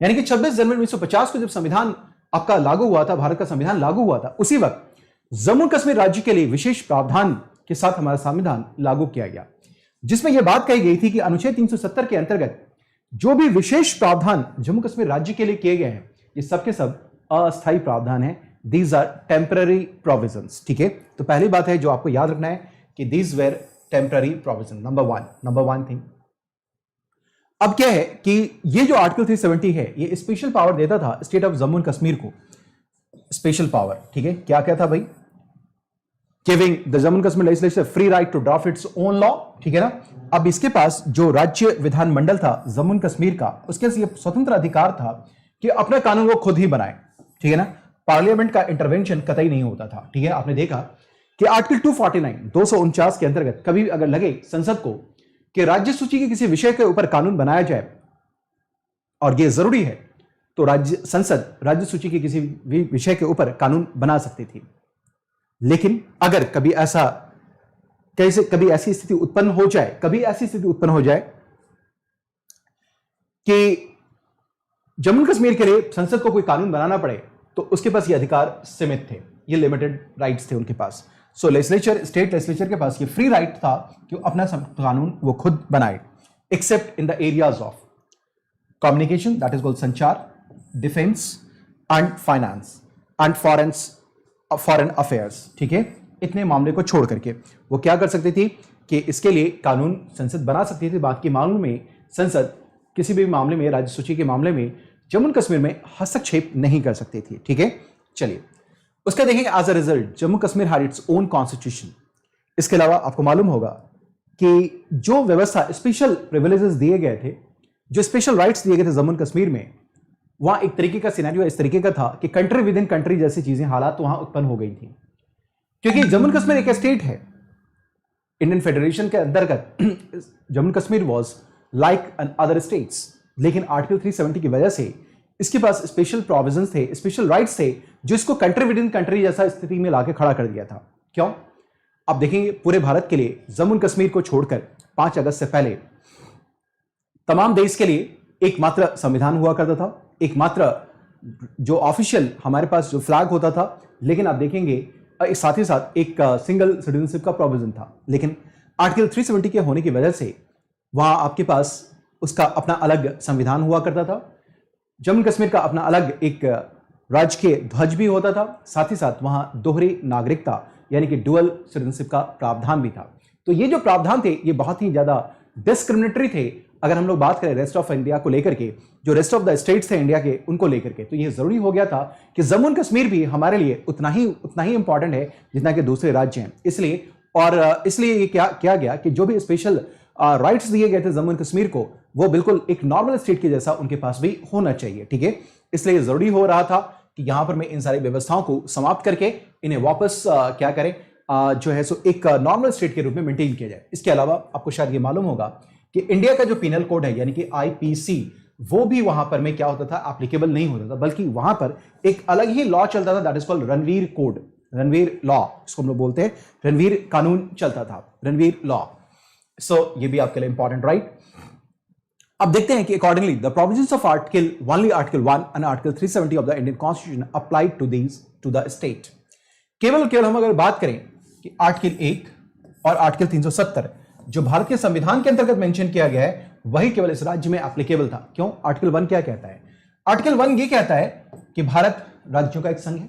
यानी कि 26 जनवरी 1950 को जब संविधान आपका लागू हुआ था, भारत का संविधान लागू हुआ था, उसी वक्त जम्मू कश्मीर राज्य के लिए विशेष प्रावधान के साथ हमारा संविधान लागू किया गया, जिसमें यह बात कही गई थी कि अनुच्छेद 370 के अंतर्गत जो भी विशेष प्रावधान जम्मू कश्मीर राज्य के लिए किए गए हैं, ये सब के सब अस्थायी प्रावधान है। These are temporary provisions. ठीक है, तो पहली बात है जो आपको याद रखना है कि these were temporary provision, number one thing. अब क्या है कि ये जो आर्टिकल 370 है ये स्पेशल पावर देता था state of Jammu and Kashmir को, स्पेशल पावर। ठीक है, क्या क्या था भाई, giving the Jammu and Kashmir legislature free right to draft its own law. ठीक है ना, अब इसके पास जो राज्य विधानमंडल था जम्मू एंड कश्मीर का, उसके ये स्वतंत्र अधिकार था कि अपना कानून वो खुद ही बनाए। ठीक है ना, पार्लियामेंट का इंटरवेंशन कतई नहीं होता था। ठीक है, आपने देखा कि आर्टिकल 249 के अंतर्गत कभी अगर लगे संसद को कि राज्य सूची के किसी विषय के ऊपर कानून बनाया जाए और यह जरूरी है, तो संसद राज्य सूची के किसी भी विषय के ऊपर कानून बना सकती थी। लेकिन अगर कभी ऐसी स्थिति उत्पन्न हो जाए, कि जम्मू कश्मीर के लिए संसद को कोई कानून बनाना पड़े, तो उसके पास ये अधिकार सीमित थे, ये लिमिटेड राइट्स थे उनके पास। सो स्टेट लेजिस्लेचर के पास ये फ्री राइट था कि अपना कानून वो खुद बनाए, except in the areas of communication, that is called संचार, defence and finance and foreign affairs. ठीक है, इतने मामले को छोड़ करके वो क्या कर सकती थी कि इसके लिए कानून संसद बना सकती थी। बाकी मामलों में संसद किसी भी मामले में, राज्य सूची के मामले में जम्मू कश्मीर में हस्तक्षेप नहीं कर सकती थी। ठीक है, चलिए उसका देखेंगे। As a result Jammu Kashmir had its own constitution. इसके अलावा आपको मालूम होगा कि जो व्यवस्था, स्पेशल प्रिविलेजेस दिए गए थे, जो स्पेशल राइट्स दिए गए थे जम्मू कश्मीर में, वहां एक तरीके का सिनेरियो इस तरीके का था कि कंट्री विद इन कंट्री जैसी चीजें, हालात वहां उत्पन्न हो गई थी, क्योंकि जम्मू कश्मीर एक स्टेट है इंडियन फेडरेशन के अंतर्गत। Jammu Kashmir was like an other states, लेकिन आर्टिकल 370 की वजह से इसके पास स्पेशल प्रोविजंस थे, स्पेशल राइट्स थे, जो इसको कंट्री विद इन कंट्री जैसा स्थिति में लाके खड़ा कर दिया था। क्यों? अब देखेंगे पूरे भारत के लिए जम्मू कश्मीर को छोड़कर 5 अगस्त से पहले तमाम देश के लिए एकमात्र संविधान हुआ करता था, एकमात्र जो ऑफिशियल हमारे पास जो फ्लैग होता था, लेकिन आप देखेंगे साथ ही साथ एक सिंगल सिटीजनशिप का प्रोविजन था। लेकिन आर्टिकल 370 के होने की वजह से वहां आपके पास उसका अपना अलग संविधान हुआ करता था, जम्मू कश्मीर का अपना अलग एक राजकीय ध्वज भी होता था, साथ ही साथ वहां दोहरी नागरिकता यानी कि डुअल सिटीजनशिप का प्रावधान भी था। तो ये जो प्रावधान थे ये बहुत ही ज्यादा डिस्क्रिमिनेटरी थे अगर हम लोग बात करें रेस्ट ऑफ इंडिया को लेकर के, जो रेस्ट ऑफ द स्टेट्स थे इंडिया के, उनको लेकर के। तो ये जरूरी हो गया था कि जम्मू एंड कश्मीर भी हमारे लिए उतना ही इंपॉर्टेंट है जितना कि दूसरे राज्य हैं। इसलिए ये क्या किया गया कि जो भी स्पेशल राइट्स दिए गए थे जम्मू एंड कश्मीर को, वो बिल्कुल एक नॉर्मल स्टेट के जैसा उनके पास भी होना चाहिए। ठीक है, इसलिए जरूरी हो रहा था कि यहां पर मैं इन सारी व्यवस्थाओं को समाप्त करके इन्हें वापस क्या करें, जो है सो एक नॉर्मल स्टेट के रूप में मेंटेन किया जाए। इसके अलावा आपको शायद ये मालूम होगा कि इंडिया का जो पीनल कोड है यानी कि आईपीसी, वो भी वहां पर में क्या होता था, एप्लीकेबल नहीं होता था, बल्कि वहां पर एक अलग ही लॉ चलता था, that is called Ranveer code, Ranveer law, इसको हम लोग बोलते हैं, रणवीर कानून चलता था, रणवीर लॉ। सो ये भी आपके लिए इंपॉर्टेंट, राइट। अब देखते हैं कि accordingly the provisions of article 1 and article 370 of the Indian constitution applied to the state. केवल हम अगर बात करें कि आर्टिकल 1 और आर्टिकल 370 जो भारत के संविधान के अंतर्गत मेंशन किया गया है वही केवल इस राज्य में एप्लीकेबल था। क्यों? आर्टिकल 1 क्या कहता है? आर्टिकल 1 ये कहता है कि भारत राज्यों का एक संघ है।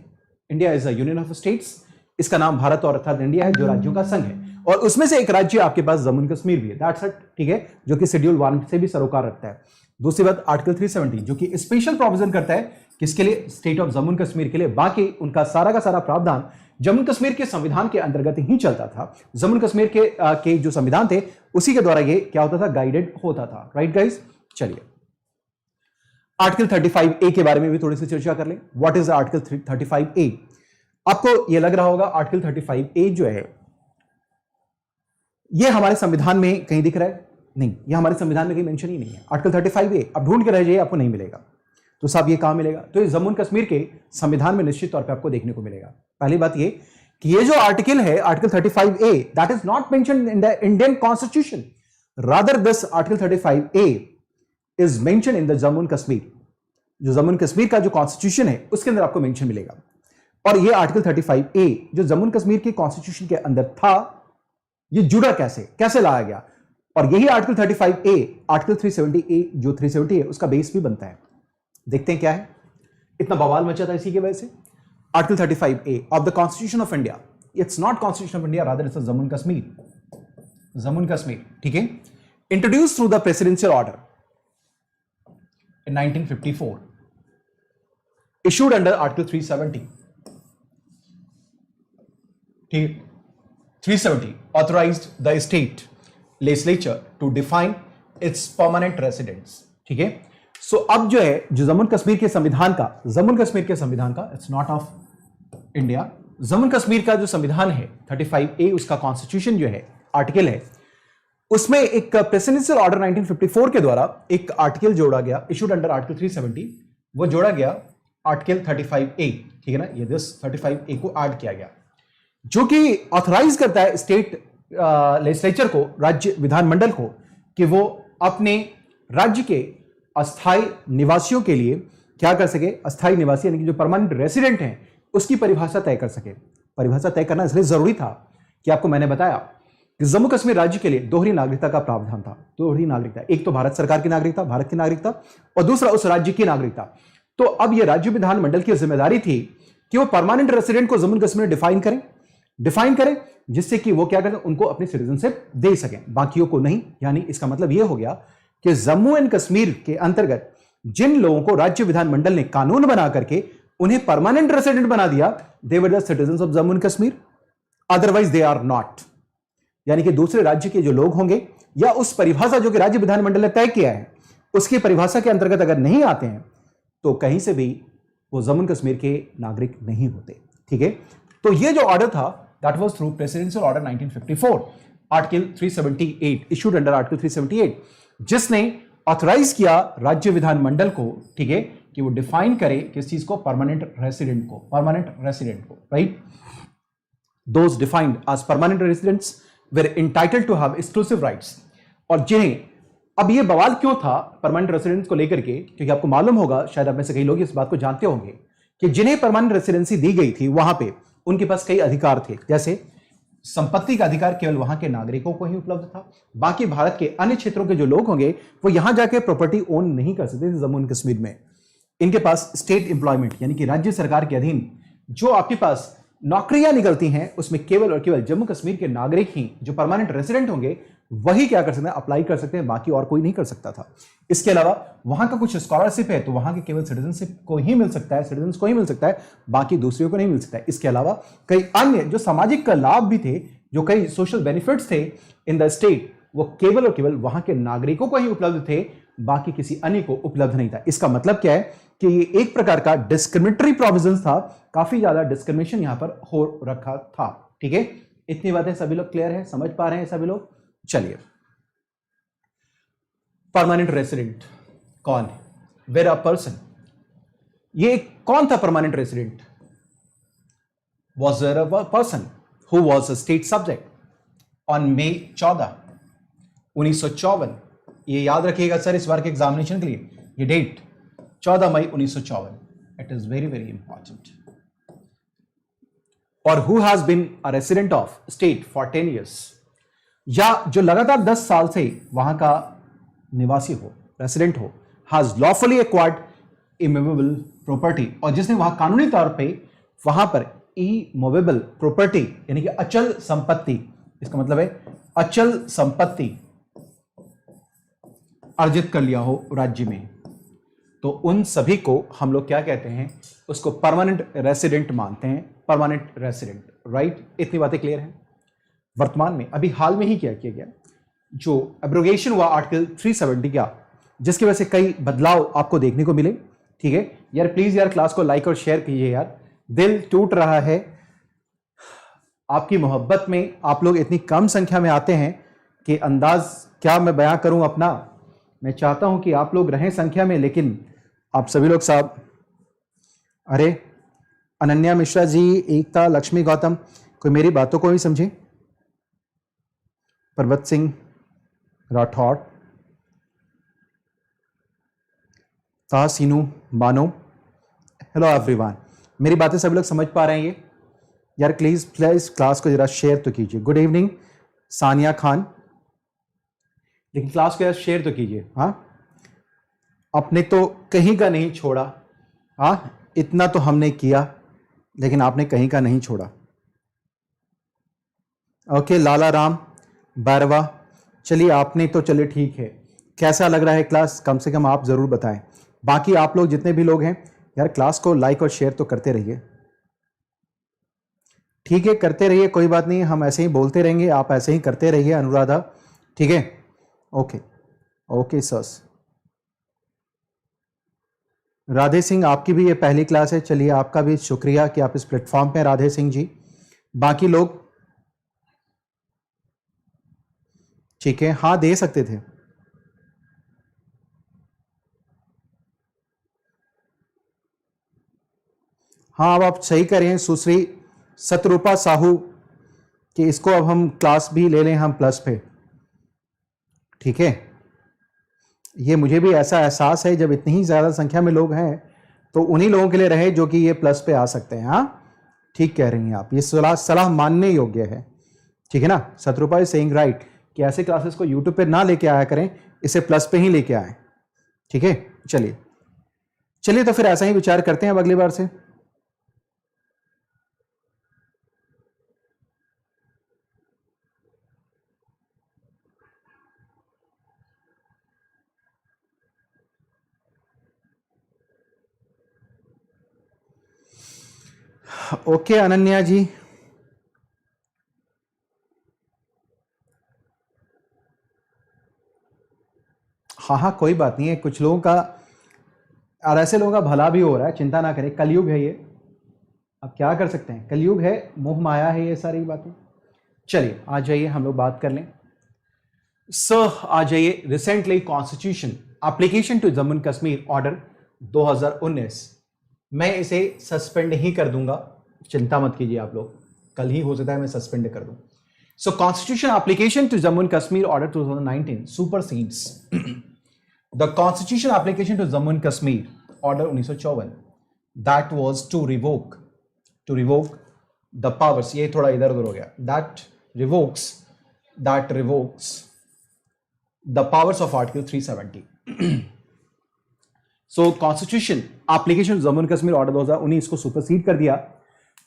India is a union of states. इसका नाम भारत और अर्थात इंडिया है, जो राज्यों का संघ है, और उसमें से एक राज्य आपके पास जम्मू कश्मीर भी है। दैट्स इट, ठीक है, जो कि शेड्यूल 1 से भी सरोकार रखता है। दूसरी बात आर्टिकल 370 जो कि स्पेशल प्रोविजन करता है किसके लिए? स्टेट ऑफ जम्मू कश्मीर के लिए। बाकी उनका सारा का सारा प्रावधान जम्मू कश्मीर के संविधान के अंतर्गत ही चलता था। जम्मू कश्मीर के जो संविधान थे उसी के द्वारा ये क्या होता था? गाइडेड होता था। राइट गाइस, चलिए आर्टिकल 35A के बारे में भी थोड़ी सी चर्चा कर लें। What is article 35A? आपको यह लग रहा होगा आर्टिकल 35A जो है यह हमारे संविधान में कहीं दिख रहा है? नहीं, यह हमारे संविधान में कहीं मेंशन ही नहीं है। आर्टिकल 35A अब ढूंढ के रह जाइए, आपको नहीं मिलेगा। तो साहब ये कहां मिलेगा? तो ये जम्मू कश्मीर के संविधान में निश्चित तौर पे आपको देखने को मिलेगा। पहली बात ये कि ये जो आर्टिकल है article 35A that is not mentioned in the Indian constitution, rather this article 35A is mentioned in the Jammu Kashmir. जो जम्मू कश्मीर का जो कॉन्स्टिट्यूशन है उसके अंदर आपको मेंशन मिलेगा। और ये आर्टिकल 35A जो जम्मू कश्मीर के कॉन्स्टिट्यूशन के अंदर था, ये जुड़ा कैसे लाया गया? और यही आर्टिकल 35A आर्टिकल 370A जो 370 है उसका बेस भी बनता है। देखते हैं क्या है। इतना बवाल मचा था इसी की वजह से। Article 35A of the constitution of India, it's not constitution of India, rather it's Jammu Kashmir, ठीक है। Introduce through the presidential order in 1954, issued under Article 370. 370 authorized the state legislature to define its permanent residents. ठीक है। सो अब जो है जो जम्मू कश्मीर के संविधान का it's not of India. Jammu Kashmir का जो संविधान है 35A उसका कॉन्स्टिट्यूशन जो है आर्टिकल है, उसमें एक प्रेसिडेंशियल ऑर्डर 1954 के द्वारा एक आर्टिकल जोड़ा गया, इशूड अंडर आर्टिकल 370, वो जोड़ा गया आर्टिकल 35A, ठीक है ना। ये दिस 35A को ऐड किया गया जो कि ऑथराइज करता है स्टेट लेजिस्लेचर को, राज्य विधानमंडल को, कि वो अपने राज्य के अस्थायी निवासियों के लिए क्या कर सके? अस्थायी निवासी यानी कि जो परमानेंट रेसिडेंट हैं उसकी परिभाषा तय कर सके। परिभाषा तय करना इसलिए जरूरी था कि आपको मैंने बताया कि जम्मू कश्मीर राज्य के लिए दोहरी नागरिकता का प्रावधान था। दोहरी नागरिकता, एक तो भारत सरकार की नागरिकता, भारत की नागरिकता, और दूसरा उस राज्य की नागरिकता। तो अब यह राज्य विधानमंडल की जिम्मेदारी थी कि वो परमानेंट रेसिडेंट को जम्मू कश्मीर डिफाइन करें, जिससे कि वो क्या करें? उनको अपनी सिटीजनशिप दे सकें, बाकियों को नहीं। यानी इसका मतलब यह हो गया कि जम्मू एंड कश्मीर के अंतर्गत जिन लोगों को राज्य विधानमंडल ने कानून बना करके उन्हें परमानेंट रेसिडेंट बना दिया, they were the citizens of Jammu and Kashmir, otherwise they are not. यानी कि दूसरे राज्य के जो लोग होंगे या उस परिभाषा जो कि राज्य विधानमंडल ने तय किया है उसकी परिभाषा के अंतर्गत अगर नहीं आते हैं तो कहीं से भी वो जम्मू कश्मीर के नागरिक नहीं होते, ठीक है। तो ये जो ऑर्डर था that was through presidential order 1954 article 378 issued under article 378, जिसने ऑथराइज किया राज्य विधानमंडल को, ठीक है, कि वो डिफाइन करे किस चीज को? परमानेंट रेसिडेंट को, right. Those defined as permanent residents were entitled to have exclusive rights। और जिन्हें, अब ये बवाल क्यों था परमानेंट रेसिडेंस को लेकर के? क्योंकि आपको मालूम होगा, शायद आप में से कई लोग इस बात को जानते होंगे कि जिन्हें परमानेंट रेसिडेंसी दी गई थी वहां पे उनके पास कई अधिकार थे। जैसे संपत्ति का अधिकार केवल वहां के नागरिकों को ही उपलब्ध था, बाकी भारत के अन्य क्षेत्रों के जो लोग होंगे वो यहां जाके प्रॉपर्टी ओन नहीं कर सकते थे। जम्मू एंड कश्मीर में इनके पास स्टेट एम्प्लॉयमेंट यानी कि राज्य सरकार के अधीन जो आपके पास नौकरियां निकलती हैं उसमें केवल और केवल जम्मू कश्मीर के नागरिक ही जो परमानेंट रेसिडेंट होंगे वही क्या कर सकते हैं? अप्लाई कर सकते हैं, बाकी और कोई नहीं कर सकता था। इसके अलावा वहां का कुछ स्कॉलरशिप है तो वहां के केवल सिटीजनशिप को ही मिल सकता है, सिटीजन्स को ही मिल सकता है, बाकी दूसरों को नहीं मिल सकता है। इसके अलावा कई अन्य जो सामाजिक लाभ भी थे, जो कई सोशल बेनिफिट्स थे इन द स्टेट, वो केवल और केवल वहां के नागरिकों को ही उपलब्ध थे, बाकी किसी अन्य को उपलब्ध नहीं था। इसका मतलब क्या है कि ये एक प्रकार का डिस्क्रिमिनेटरी प्रोविजन था, काफी ज्यादा डिस्क्रिमिनेशन यहां पर हो रखा था, ठीक है। इतनी बातें सभी लोग क्लियर है, समझ पा रहे हैं सभी लोग? चलिए, परमानेंट रेसिडेंट कौन है? वेर अ पर्सन, ये कौन था permanent resident? Was there a person who was a state subject on May 14, 1954। ये याद रखिएगा सर इस बार के एग्जामिनेशन के लिए, ये डेट 14 मई 1954, it is very very important. और who has been a resident of state for 10 years, या जो लगातार 10 साल से वहां का निवासी हो, रेसिडेंट हो, has lawfully acquired immovable property, और जिसने वहां कानूनी तौर पे वहां पर इमूवेबल प्रॉपर्टी यानी कि अचल संपत्ति, इसका मतलब है अचल संपत्ति अर्जित कर लिया हो राज्य में, तो उन सभी को हम लोग क्या कहते हैं, उसको परमानेंट रेसिडेंट मानते हैं, परमानेंट रेसिडेंट, राइट। इतनी बातें क्लियर हैं। वर्तमान में अभी हाल में ही क्या किया गया, जो एब्रोगेशन हुआ आर्टिकल 370 का, जिसकी वजह से कई बदलाव आपको देखने को मिले, ठीक है यार। प्लीज यार क्लास को लाइक और शेयर कीजिए यार, दिल टूट रहा है आपकी मोहब्बत में। आप लोग इतनी कम संख्या में आते हैं कि अंदाज क्या मैं बयां करूं अपना। मैं चाहता हूं कि आप लोग रहें संख्या में, लेकिन आप सभी लोग साहब, अरे अनन्या मिश्रा जी, एकता, लक्ष्मी गौतम, कोई मेरी बातों को ही समझे। पर्वत सिंह राठौड़, सीनू, बानो, हेलो एवरीवन, मेरी बातें सभी लोग समझ पा रहे हैं ये यार? प्लीज प्लीज क्लास को जरा शेयर तो कीजिए। गुड इवनिंग सानिया खान, लेकिन क्लास को यार शेयर तो कीजिए। हाँ, आपने तो कहीं का नहीं छोड़ा, हाँ इतना तो हमने किया, लेकिन आपने कहीं का नहीं छोड़ा। ओके, लाला राम बारवा, चलिए आपने तो, चलिए ठीक है। कैसा लग रहा है क्लास, कम से कम आप जरूर बताएं। बाकी आप लोग जितने भी लोग हैं यार, क्लास को लाइक और शेयर तो करते रहिए, ठीक है, करते रहिए, कोई बात नहीं, हम ऐसे ही बोलते रहेंगे, आप ऐसे ही करते रहिए अनुराधा, ठीक है। Okay okay sir. Radhe Singh, आपकी भी ये पहली क्लास है, चलिए आपका भी शुक्रिया कि आप इस प्लेटफॉर्म पे, राधे सिंह जी। बाकी लोग ठीक है, हाँ दे सकते थे। हाँ, अब आप सही करें सुश्री सतरूपा साहू कि इसको अब हम क्लास भी ले लें हम प्लस पे, ठीक है। ये मुझे भी ऐसा एहसास है, जब इतनी ही ज़्यादा संख्या में लोग हैं तो उन्हीं लोगों के लिए रहे जो कि ये प्लस पे आ सकते हैं। हाँ ठीक कह रही हैं आप, ये सलाह मानने योग्य है, ठीक है ना। सतरूपा इज सेइंग राइट कि ऐसे क्लासेस को यूट्यूब पे ना लेके आया करें, इसे प्लस पे ही लेके आए, ठीक है। चलिए चलिए, तो फिर ऐसा ही विचार करते हैं अब अगली बार से। ओके अनन्या जी, हाँ हाँ कोई बात नहीं है, कुछ लोगों का और ऐसे लोगों का भला भी हो रहा है, चिंता ना करें, कलयुग है ये, अब क्या कर सकते हैं, कलयुग है, मोह माया है, ये सारी बातें। चलिए आ जाइए हम लोग बात कर लें। आ जाइए, recently constitution application to Jammu Kashmir order 2019, मैं इसे सस्पेंड ही कर दूंगा, चिंता मत कीजिए आप लोग, कल ही हो सकता है मैं सस्पेंड कर दूं। So constitution application to Jammu Kashmir order 2019 supersedes the constitution application to Jammu Kashmir order 1954 that was to revoke the powers, ये थोड़ा इधर उधर हो गया, that revokes the powers of article 370। So constitution application Jammu Kashmir order 2019 को सुपरसीड कर दिया।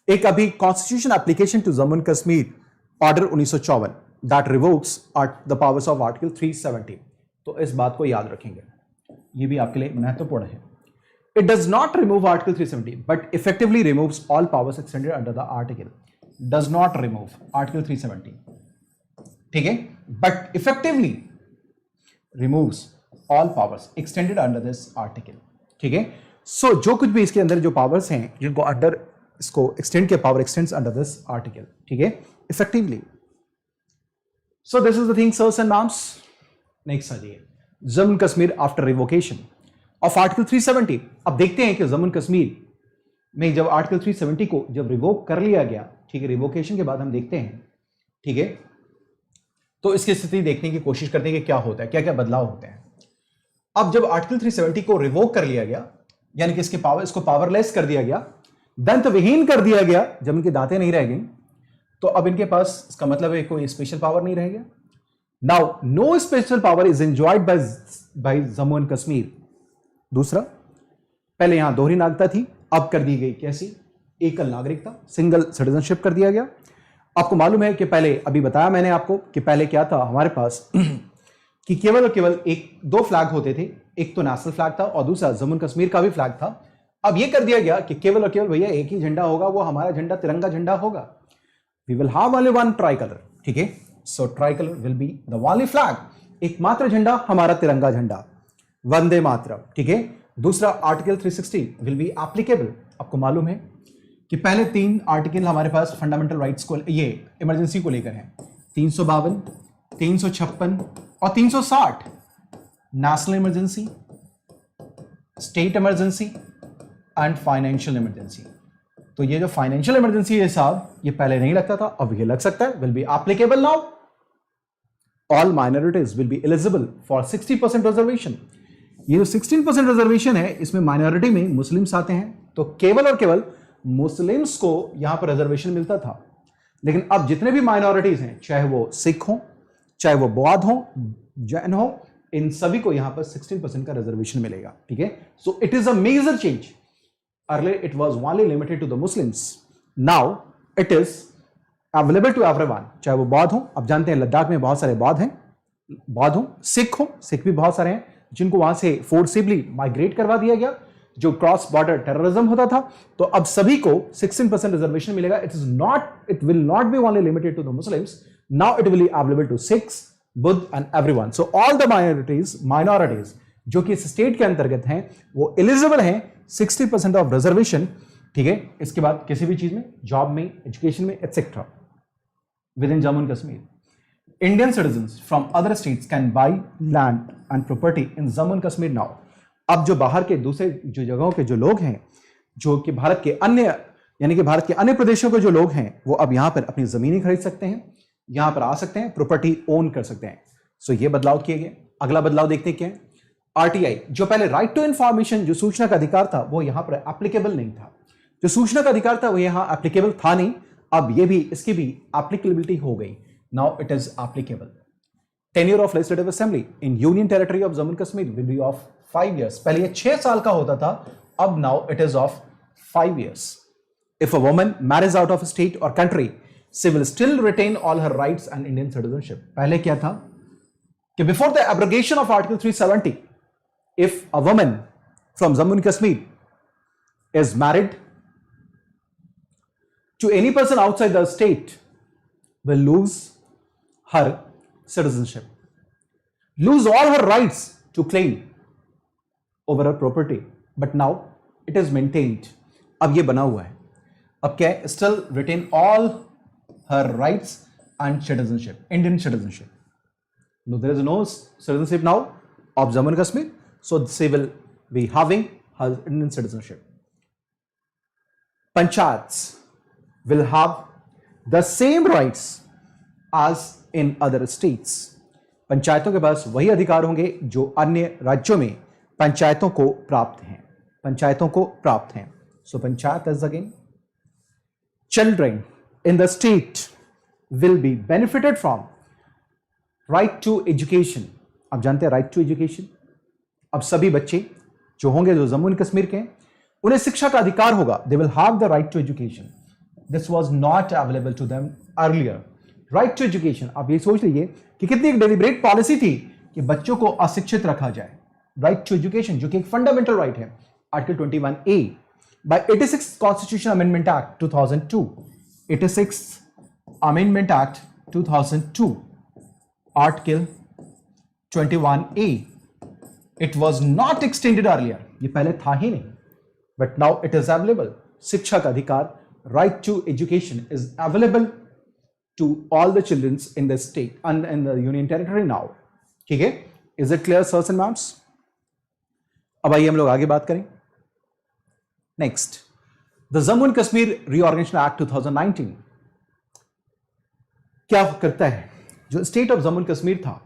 एक अभी constitution application to Jammu Kashmir order 1954 that revokes the powers of article 370, तो इस बात को याद रखेंगे, ये भी आपके लिए महत्वपूर्ण है। It does not remove article 370 but effectively removes all powers extended under the article, does not remove article 370, ठीक है, but effectively removes all powers extended under this article, ठीक है। सो जो कुछ भी इसके अंदर जो पावर्स हैं जिनको अंडर इसको एक्सटेंड के power extends under this article, ठीक है, effectively. So this is the thing sirs and ma'ams. Next आ जाइए, Jammu Kashmir after revocation of article 370। अब देखते हैं कि जम्मू कश्मीर में जब आर्टिकल 370 को जब रिवोक कर लिया गया, ठीक है, रिवोकेशन के बाद हम देखते हैं, ठीक है, तो इसकी स्थिति देखने की कोशिश करते हैं कि क्या होता है, क्या क्या बदलाव होते हैं। अब जब आर्टिकल 370 को रिवोक कर लिया गया, यानी कि इसको पावरलेस कर दिया गया, दंत विहीन कर दिया गया, जब इनकी दांतें नहीं रह गई तो अब इनके पास, इसका मतलब है कोई स्पेशल पावर नहीं रह गया। Now no special power is enjoyed by Jammu and Kashmir. दूसरा, पहले यहां दोहरी नागरिकता थी, अब कर दी गई कैसी, एकल नागरिकता, सिंगल सिटीजनशिप कर दिया गया। आपको मालूम है कि पहले, अभी बताया मैंने आपको कि पहले क्या था हमारे पास कि केवल और केवल दो फ्लैग होते थे, एक तो नेशनल फ्लैग था और दूसरा जम्मू कश्मीर का भी फ्लैग था। अब यह कर दिया गया कि केवल और केवल भैया एक ही झंडा होगा, वो हमारा झंडा तिरंगा झंडा होगा। We will have only one tricolour, ठीक है। So tricolour will be the only flag, एकमात्र झंडा हमारा तिरंगा झंडा, वंदे मातरम, ठीक है। दूसरा, आर्टिकल 360 विल बी एप्लीकेबल। आपको मालूम है कि पहले 3 आर्टिकल हमारे पास फंडामेंटल राइट्स को, ये इमरजेंसी को लेकर है, 352, 356 और 360। National emergency, state emergency and financial emergency. तो ये जो फाइनेंशियल इमरजेंसी है साहब, ये पहले नहीं लगता था, अब ये लग सकता है, will be applicable now. All minorities will be eligible for 60% reservation. ये जो 16% रिजर्वेशन है, इसमें माइनॉरिटी में मुस्लिम्स आते हैं, तो केवल और केवल मुस्लिम्स को यहां पर रिजर्वेशन मिलता था। लेकिन अब जितने भी माइनॉरिटीज हैं, चाहे वो सिख हो, चाहे वो बौद्ध हो, जैन हो, इन सभी को यहां पर 16% का रिजर्वेशन मिलेगा, ठीक है। So it is a major change. Earlier it was only limited to the Muslims, now it is available to everyone, चाहे वो बौद्ध हो। अब जानते हैं लद्दाख में बहुत सारे बौद्ध हैं, बौद्ध हो, सिख भी बहुत सारे हैं, जिनको वहां से फोर्सिबली माइग्रेट करवा दिया गया, जो क्रॉस बॉर्डर टेररिज्म होता था। तो अब सभी को 16% रिजर्वेशन मिलेगा। It will not be only limited to the Muslims, now it will be available to Sikhs, Buddh and everyone. So all the minorities जो कि इस स्टेट के अंतर्गत हैं, वो एलिजिबल हैं 60% ऑफ रिजर्वेशन, ठीक है। इसके बाद किसी भी चीज में, जॉब में, एजुकेशन में, etcetera with in Jammu and Kashmir. Indian citizens from other states can buy land and property in Jammu and Kashmir now. अब जो बाहर के दूसरे जो जगहों के जो लोग हैं, जो कि भारत के अन्य, यानी कि भारत के अन्य प्रदेशों के जो लोग हैं, वो अब यहां पर अपनी जमीनें खरीद सकते हैं, यहां पर आ सकते हैं, प्रॉपर्टी ओन कर सकते हैं। सो ये बदलाव किए गए। अगला बदलाव देखते हैं क्या है। आरटीआई, जो पहले राइट टू इंफॉर्मेशन, जो सूचना का अधिकार था, वो यहां पर एप्लीकेबल नहीं था। जो सूचना का अधिकार था वो यहां एप्लीकेबल था नहीं, अब ये भी, इसकी भी एप्लीकेबिलिटी हो गई। Now it is applicable. Tenure of Legislative Assembly in Union Territory of Jammu and Kashmir will be of 5 years. पहले ये 6 साल का होता था, अब now it is of 5 years. If a woman marries out of a state or country, she will still retain all her rights and Indian citizenship. पहले क्या था कि before the abrogation of Article 370, if a woman from Jammu and Kashmir is married to any person outside the state, will lose her citizenship, lose all her rights to claim over her property. But now it is maintained. अब ये बना हुआ है, अब क्या है, still retain all her rights and citizenship, Indian citizenship. No, there is no citizenship now of Jammu and Kashmir, so she will be having her Indian citizenship. Panchayats will have the same rights as in other states. पंचायतों के पास वही अधिकार होंगे जो अन्य राज्यों में पंचायतों को प्राप्त हैं, पंचायतों को प्राप्त हैं। So panchayat is again, children in the state will be benefited from right to education. आप जानते हैं राइट टू एजुकेशन, अब सभी बच्चे जो होंगे, जो जम्मू एंड कश्मीर के हैं, उन्हें शिक्षा का अधिकार होगा। They will have the right to education. This was not available to them earlier. Right to education, आप ये सोच लीजिए कि कितनी एक डेलिब्रेट पॉलिसी थी कि बच्चों को अशिक्षित रखा जाए। राइट टू एजुकेशन जो कि एक फंडामेंटल राइट है, article 21A by 86 constitution amendment act 2002, 86 amendment act 2002, article 21A, it was not extended earlier, ये पहले था ही नहीं, but now it is available. शिक्षा का अधिकार, right to education is available to all the children in the state and in the union territory now. ठीक है, is it clear sirs and ma'ams? अब आइए हम लोग आगे बात करें। Next, the Jammu and Kashmir reorganisation act 2019 क्या करता है? जो state of Jammu and Kashmir था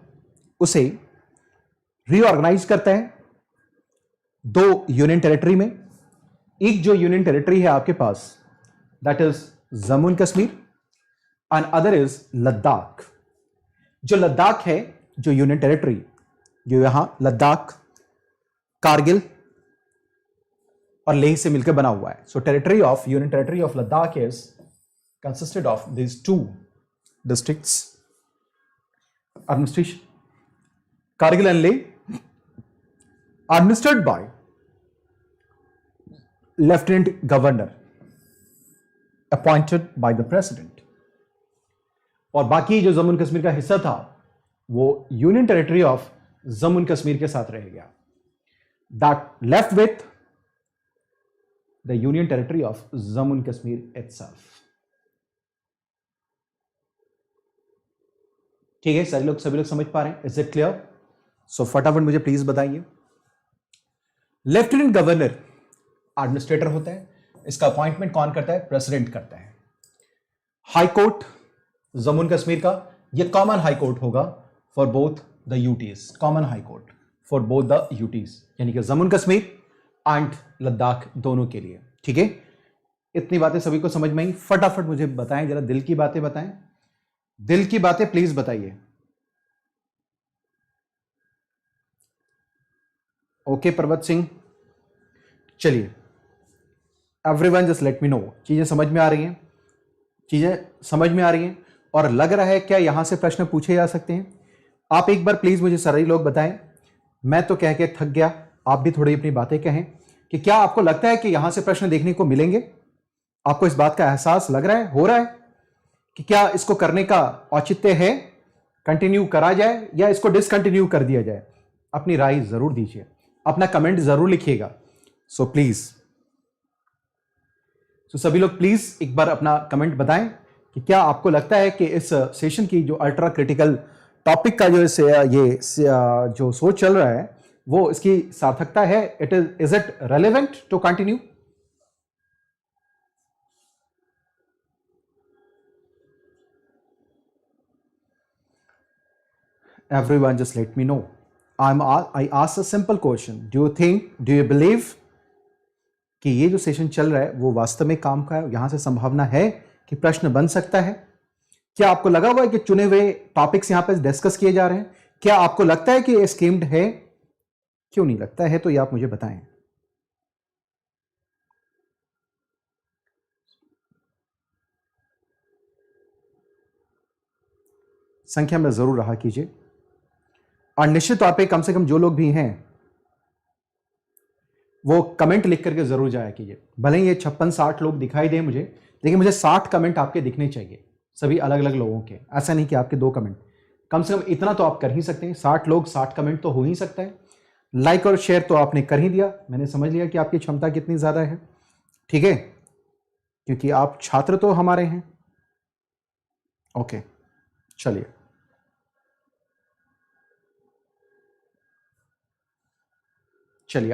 उसे रीऑर्गेनाइज करता है 2 यूनियन टेरिटरी में, एक जो यूनियन टेरिटरी है आपके पास, that is Jammu and Kashmir, and other is Ladakh. जो लद्दाख है, जो यूनियन टेरिटरी, जो यहां लद्दाख, कारगिल और लेह से मिलकर बना हुआ है। So territory of union territory of Ladakh is consisted of these two districts administration. Kargil and Leh administered by Lieutenant Governor appointed by the President. और बाकी जो जम्मू कश्मीर का हिस्सा था वो union territory of Jammu Kashmir के साथ रह गया। That left with the union territory of Jammu Kashmir itself. ठीक है, सभी लोग समझ पा रहे हैं? Is it clear? सो फटाफट मुझे प्लीज बताइए। लेफ्टिनेंट गवर्नर एडमिनिस्ट्रेटर होता है, इसका अपॉइंटमेंट कौन करता है? प्रेसिडेंट करता है। हाई कोर्ट जम्मू कश्मीर का, यह कॉमन हाई कोर्ट होगा for both the UTs, common high court for both the UTs, यानी कि जम्मू कश्मीर एंड लद्दाख दोनों के लिए। ठीक है, इतनी बातें सभी को समझ में आई? फटाफट मुझे बताएं, जरा दिल की बातें बताएं, दिल की बातें प्लीज बताइए। ओके पर्वत सिंह, चलिए everyone just let me no, चीजें समझ में आ रही हैं? चीजें समझ में आ रही हैं और लग रहा है क्या यहां से प्रश्न पूछे जा सकते हैं? आप एक बार प्लीज मुझे सारे लोग बताएं। मैं तो कह के थक गया, आप भी थोड़ी अपनी बातें कहें कि क्या आपको लगता है कि यहां से प्रश्न देखने को मिलेंगे? आपको इस बात का एहसास लग रहा है, हो रहा है कि क्या इसको करने का औचित्य है, कंटिन्यू करा जाए या इसको डिसकंटिन्यू कर दिया जाए? अपनी राय जरूर दीजिए, अपना कमेंट जरूर लिखिएगा। सो प्लीज, सभी लोग प्लीज एक बार अपना कमेंट बताएं कि क्या आपको लगता है कि इस सेशन की जो अल्ट्रा क्रिटिकल टॉपिक का जो जो सोच चल रहा है वो इसकी सार्थकता है? Is it relevant to continue? Everyone just let me know. I asked a simple question. Do you believe कि ये जो सेशन चल रहा है वो वास्तव में काम का है? यहां से संभावना है कि प्रश्न बन सकता है? क्या आपको लगा हुआ है कि चुने हुए टॉपिक्स यहां पर डिस्कस किए जा रहे हैं? क्या आपको लगता है कि ये स्कीम्ड है? क्यों नहीं लगता है तो ये आप मुझे बताएं। संख्या में जरूर रहा कीजिए और निश्चित तौर पे कम से कम जो लोग भी हैं वो कमेंट लिख करके जरूर जाया कीजिए। भले ही ये 56-60 लोग दिखाई दें मुझे, लेकिन मुझे 60 कमेंट आपके दिखने चाहिए, सभी अलग अलग लोगों के। ऐसा नहीं कि आपके 2 कमेंट, कम से कम इतना तो आप कर ही सकते हैं। 60 लोग 60 कमेंट तो हो ही सकता है। लाइक और शेयर तो आपने कर ही दिया, मैंने समझ लिया कि आपकी क्षमता कितनी ज्यादा है। ठीक है, क्योंकि आप छात्र तो हमारे हैं। ओके, चलिए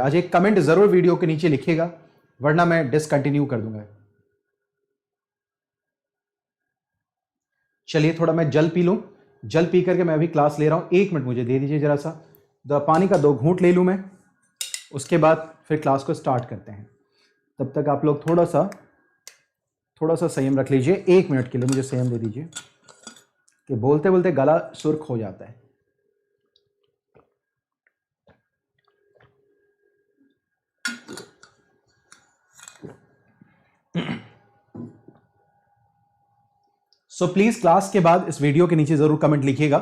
आज एक कमेंट जरूर वीडियो के नीचे लिखिएगा, वरना मैं डिसकंटिन्यू कर दूंगा। चलिए थोड़ा मैं जल पी लूं, जल पी करके मैं अभी क्लास ले रहा हूं। 1 मिनट मुझे दे दीजिए जरा सा, पानी का 2 घूंट ले लूं मैं, उसके बाद फिर क्लास को स्टार्ट करते हैं। तब तक आप लोग थोड़ा सा संयम रख लीजिए। 1 मिनट के लिए मुझे संयम दे दीजिए कि बोलते बोलते गला सुर्ख हो जाता है। सो प्लीज क्लास के बाद इस वीडियो के नीचे जरूर कमेंट लिखिएगा।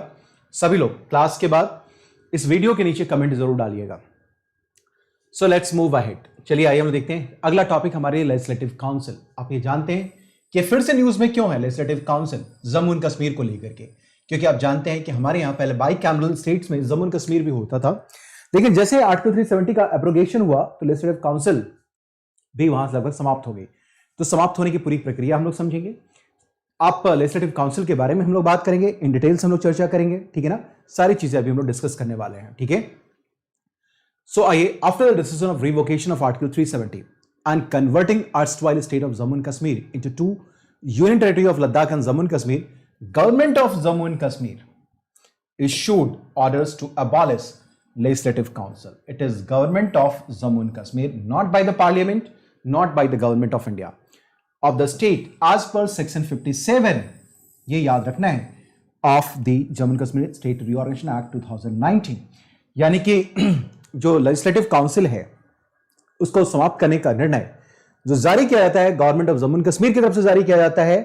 सभी लोग क्लास के बाद इस वीडियो के नीचे कमेंट जरूर डालिएगा। So let's move ahead. चलिए आइए हम देखते हैं अगला टॉपिक हमारे लेजिस्लेटिव काउंसिल। आप ये जानते हैं कि फिर से न्यूज में क्यों है legislative council Jammu and Kashmir को लेकर के? क्योंकि आप जानते हैं कि हमारे यहां पहले बाई कैमरल स्टेट्स में जम्मू एंड कश्मीर भी होता था, लेकिन जैसे आर्टिकल 370 का एब्रोगेशन हुआ तो लेजिस्लेटिव काउंसिल भी वहां से लगभग समाप्त हो गई। तो समाप्त होने की पूरी प्रक्रिया हम लोग समझेंगे। आप लेजिस्लेटिव काउंसिल के बारे में हम लोग बात करेंगे, इन डिटेल्स हम लोग चर्चा करेंगे। ठीक है ना, सारी चीजें अभी हम लोग डिस्कस करने वाले हैं। ठीक है, सो आइए, after the decision of revocation of article 370 and converting erstwhile state of Jammu and Kashmir into 2 union territory of Ladakh and Jammu and Kashmir, government of Jammu and Kashmir issued orders to abolish legislative council. It is government of Jammu and Kashmir, not by the parliament, not by the government of India of the state as per section 57, ये याद रखना है, of the Jammu and Kashmir State Reorganization Act 2019। यानी कि जो legislative council है उसको समाप्त करने का निर्णय जो जारी किया जाता है government of Jammu and Kashmir की तरफ से जारी किया जाता है,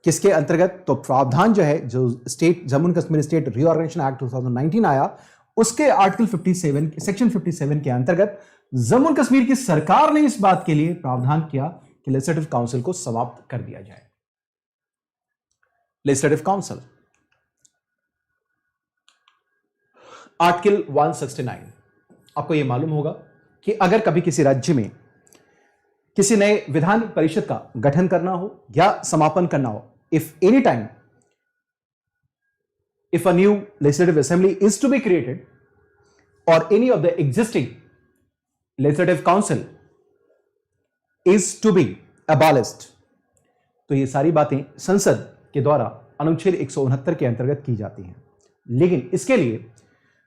किसके अंतर्गत? तो प्रावधान जो है, जो state Jammu and Kashmir state reorganisation act 2019 आया, उसके आर्टिकल 57 सेक्शन 57 के अंतर्गत जम्मू एंड कश्मीर की सरकार ने इस बात के लिए प्रावधान किया कि लेजिस्लेटिव काउंसिल को समाप्त कर दिया जाए। लेजिस्लेटिव काउंसिल आर्टिकल 169, आपको यह मालूम होगा कि अगर कभी किसी राज्य में किसी नए विधान परिषद का गठन करना हो या समापन करना हो, if any time if a new legislative assembly is to be created or any of the existing legislative council is to be abolished, तो ये सारी बातें संसद के द्वारा अनुच्छेद 169 के अंतर्गत की जाती हैं। लेकिन इसके लिए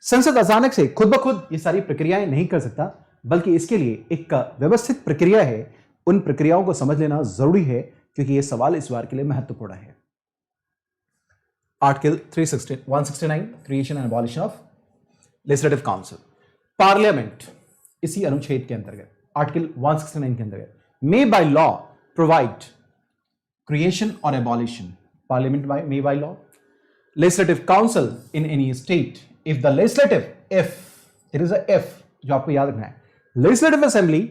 संसद अचानक से खुद ब खुद ये सारी प्रक्रियाएं नहीं कर सकता, बल्कि इसके लिए एक व्यवस्थित प्रक्रिया है। उन प्रक्रियाओं को समझ लेना जरूरी है क्योंकि यह सवाल इस बार के लिए महत्वपूर्ण है। Article 169 creation and abolition of legislative council. Parliament इसी अनुच्छेद के अंतर्गत आर्टिकल 169 के अंतर्गत may by law provide creation और abolition. Parliament may by law legislative council in any state if the legislative there is a if जो आपको याद रखना है, लेजिस्लेटिव असेंबली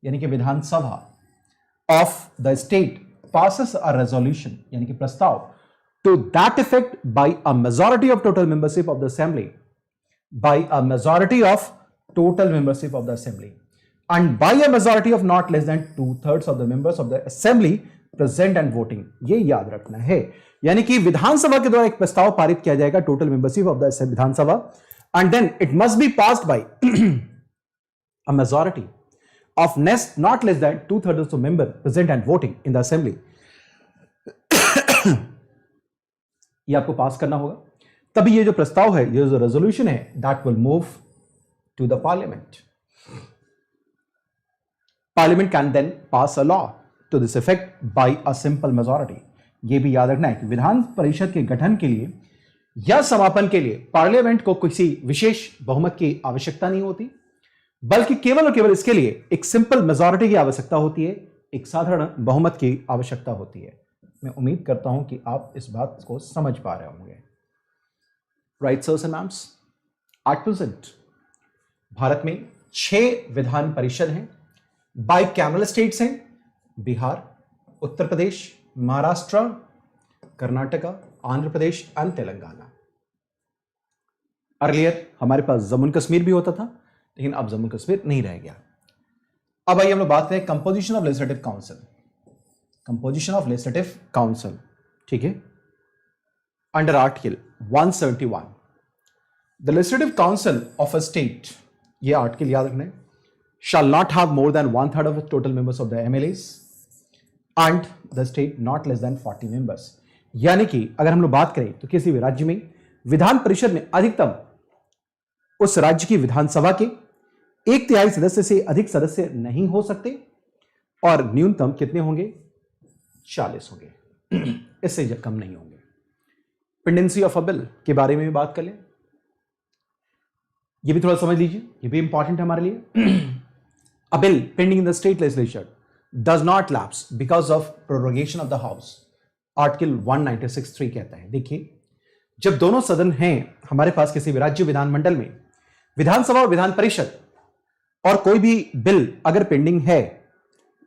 यानी कि विधानसभा of the state passes a resolution यानी कि प्रस्ताव to that effect by a majority of total membership of the assembly, by a majority of total membership of the assembly, and by a majority of not less than 2/3 of the members of the assembly present and voting। ये याद रखना है, यानी कि विधानसभा के द्वारा एक प्रस्ताव पारित किया जाएगा, total membership of the Vidhan Sabha, and then it must be passed by a majority of not less than 2/3 of the member present and voting in the assembly। ये आपको पास करना होगा, तभी ये जो प्रस्ताव है, ये जो रेजोल्यूशन है, that will move to the parliament. Parliament can then pass a law to this effect by a simple majority. ये भी याद रखना है कि विधान परिषद के गठन के लिए या समापन के लिए पार्लियामेंट को किसी विशेष बहुमत की आवश्यकता नहीं होती, बल्कि केवल और केवल इसके लिए एक सिंपल मेजॉरिटी की आवश्यकता होती है, एक साधारण बहुमत की आवश्यकता होती है। मैं उम्मीद करता हूं कि आप इस बात को समझ पा रहे होंगे। Right sirs and ma'ams, at present Bharat में 6 विधान परिषद हैं, बाइकैमरल स्टेट्स हैं, बिहार, उत्तर प्रदेश, महाराष्ट्र, कर्नाटका, आंध्र प्रदेश एंड तेलंगाना। अर्लियर हमारे पास जम्मू एंड कश्मीर भी होता था, लेकिन अब जम्मू कश्मीर नहीं रह गया। अब आइए हम लोग बात करें composition of legislative council. Composition of legislative council, ठीक है, under article 171 the legislative council of a state, ये आर्टिकल याद रखना है, shall not have more than 1/3 of the total members of the MLAs and the state not less than 40 members। यानी कि अगर हम लोग बात करें तो किसी भी राज्य में विधान परिषद में अधिकतम उस राज्य की विधानसभा के 1/3 सदस्य से अधिक सदस्य नहीं हो सकते, और न्यूनतम कितने होंगे? 40 होंगे, इससे कम नहीं होंगे। पेंडेंसी ऑफ अ बिल के बारे में भी बात कर लें, ये भी थोड़ा समझ लीजिए, ये भी इंपॉर्टेंट है हमारे लिए। अ bill pending in the state legislature does not lapse because of prorogation of the house. Article 196(3) कहता है, देखिए, जब दोनों सदन हैं हमारे पास किसी भी राज्य विधानमंडल में, विधानसभा और विधान परिषद, और कोई भी बिल अगर पेंडिंग है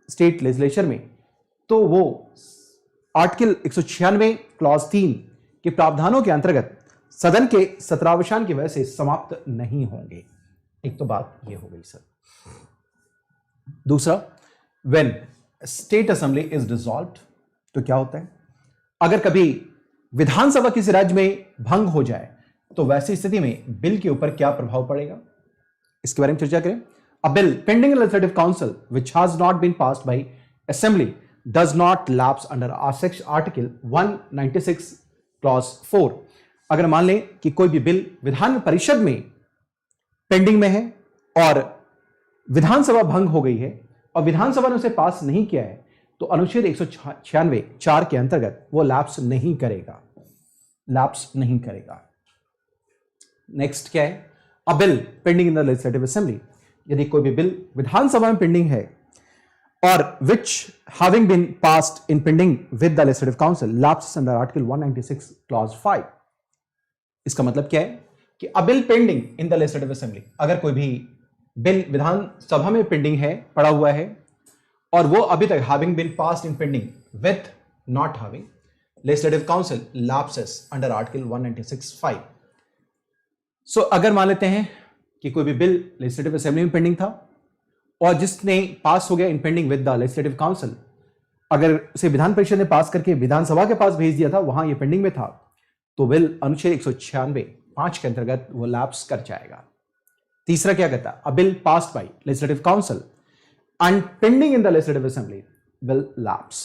स्टेट लेजिस्लेचर में, तो वो आर्टिकल 196 क्लॉज 3 के प्रावधानों के अंतर्गत सदन के सत्रावसान की वजह से समाप्त नहीं होंगे। एक तो बात ये हो गई सर। दूसरा, when state assembly is dissolved, तो क्या होता है? अगर कभी विधानसभा किसी राज्य में भंग हो जाए तो वैसी स्थिति में बिल के ऊपर क्या प्रभाव पड़ेगा, इसके बारे में चर्चा करें। A bill pending in legislative council which has not been passed by assembly does not lapse under article 196 clause 4। अगर मान लें कि कोई भी बिल विधान परिषद में पेंडिंग में है और विधानसभा भंग हो गई है और विधानसभा ने उसे पास नहीं किया है तो अनुच्छेद 196 4 के अंतर्गत वो लैप्स नहीं करेगा, लैप्स नहीं करेगा। नेक्स्ट क्या है? अ bill pending in the legislative assembly, यदि कोई भी बिल विधानसभा में पेंडिंग है और which having been passed in pending with the legislative council lapses under article 196 clause 5। इसका मतलब क्या है कि a bill pending in the legislative assembly, अगर कोई भी बिल विधानसभा में पेंडिंग है, पड़ा हुआ है और वो अभी तक having been passed in pending with not having legislative council lapses under article 196 5। सो अगर मान लेते हैं कि कोई भी बिल लेजिस्लेटिव असेंबली में पेंडिंग था और जिसने पास हो गया in pending with the legislative council, अगर उसे विधान परिषद ने पास करके विधानसभा के पास भेज दिया था, वहां ये पेंडिंग में था, तो बिल अनुच्छेद 196 5 के अंतर्गत वो लैप्स कर जाएगा। तीसरा क्या कहता है? अ bill passed by legislative council and pending in the legislative assembly will lapse.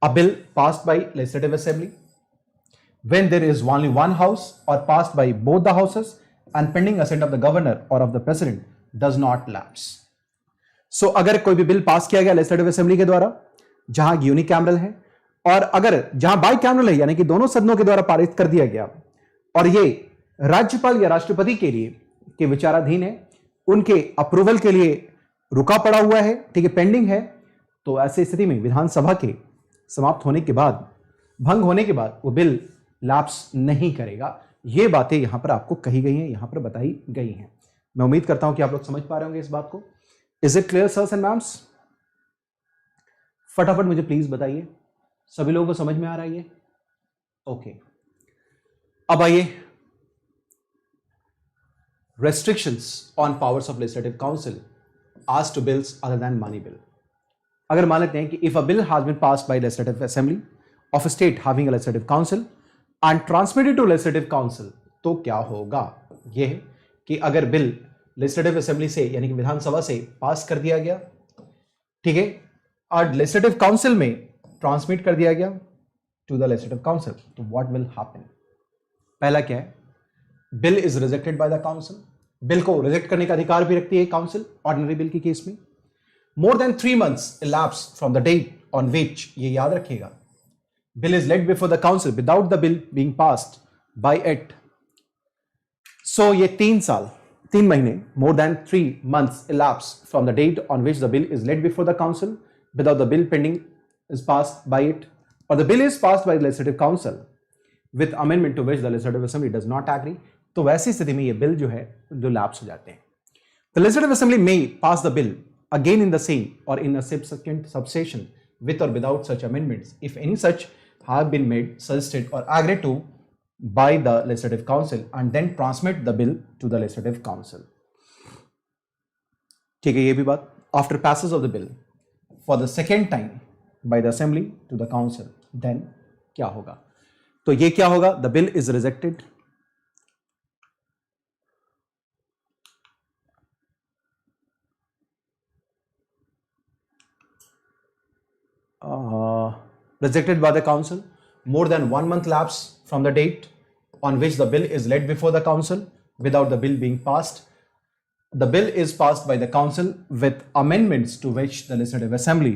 A bill passed by legislative assembly when there is only one house or passed by both the houses and pending assent of the governor or of the president does not lapse। So अगर कोई भी bill pass किया गया legislative assembly के द्वारा जहां unicameral है और अगर जहां बाइकैमरल है यानी कि दोनों सदनों के द्वारा पारित कर दिया गया और ये राज्यपाल या राष्ट्रपति के लिए के विचाराधीन है, उनके अप्रूवल के लिए रुका पड़ा हुआ है, ठीक है, पेंडिंग है, तो ऐसी स्थिति में विधानसभा के समाप्त होने के बाद, भंग होने के बाद वो बिल लैप्स नहीं करेगा। ये बातें यहां पर आपको कही गई हैं, यहां पर बताई गई हैं। मैं उम्मीद करता हूं कि आप लोग समझ पा रहे होंगे इस बात को। Is it clear sirs and ma'ams? फटाफट मुझे प्लीज बताइए, सभी लोगों को समझ में आ रहा है ये? ओके, अब आइए restrictions on powers of legislative council as to bills other than money bill। अगर मान लेते हैं कि if a bill has been passed by legislative assembly of a state having a legislative council and transmitted to legislative council, तो क्या होगा? यह है कि अगर बिल लेजिस्लेटिव असेंबली से यानी कि विधानसभा से पास कर दिया गया, ठीक है, और लेजिस्लेटिव काउंसिल में ट्रांसमिट कर दिया गया टू द लेजिस्लेटिव काउंसिल, तो व्हाट विल हैपन? पहला क्या है? Bill is rejected by the council, bill को रिजेक्ट करने का अधिकार भी रखती है काउंसिल ऑर्डिनरी बिल की केस में। More than 3 months elapsed from the date on which, ये याद रखिएगा, bill is laid before the council without the bill being passed by it। So ये 3 साल 3 महीने, more than 3 months elapse from the date on which the bill is laid before the council without the bill pending is passed by it, or the bill is passed by the legislative council with amendment to which the legislative assembly does not agree, तो वैसी स्थिति में ये bill जो है जो lapse हो जाते हैं। The legislative assembly may pass the bill again in the same or in a subsequent subsection with or without such amendments if any such have been made, suggested or agreed to by the legislative council and then transmit the bill to the legislative council। ठीक है, ये भी बात। After passage of the bill for the second time by the assembly to the council, then क्या होगा? तो ये क्या होगा? The bill is rejected, rejected by the council, more than 1 month lapse from the date on which the bill is laid before the council without the bill being passed। The bill is passed by the council with amendments to which the legislative assembly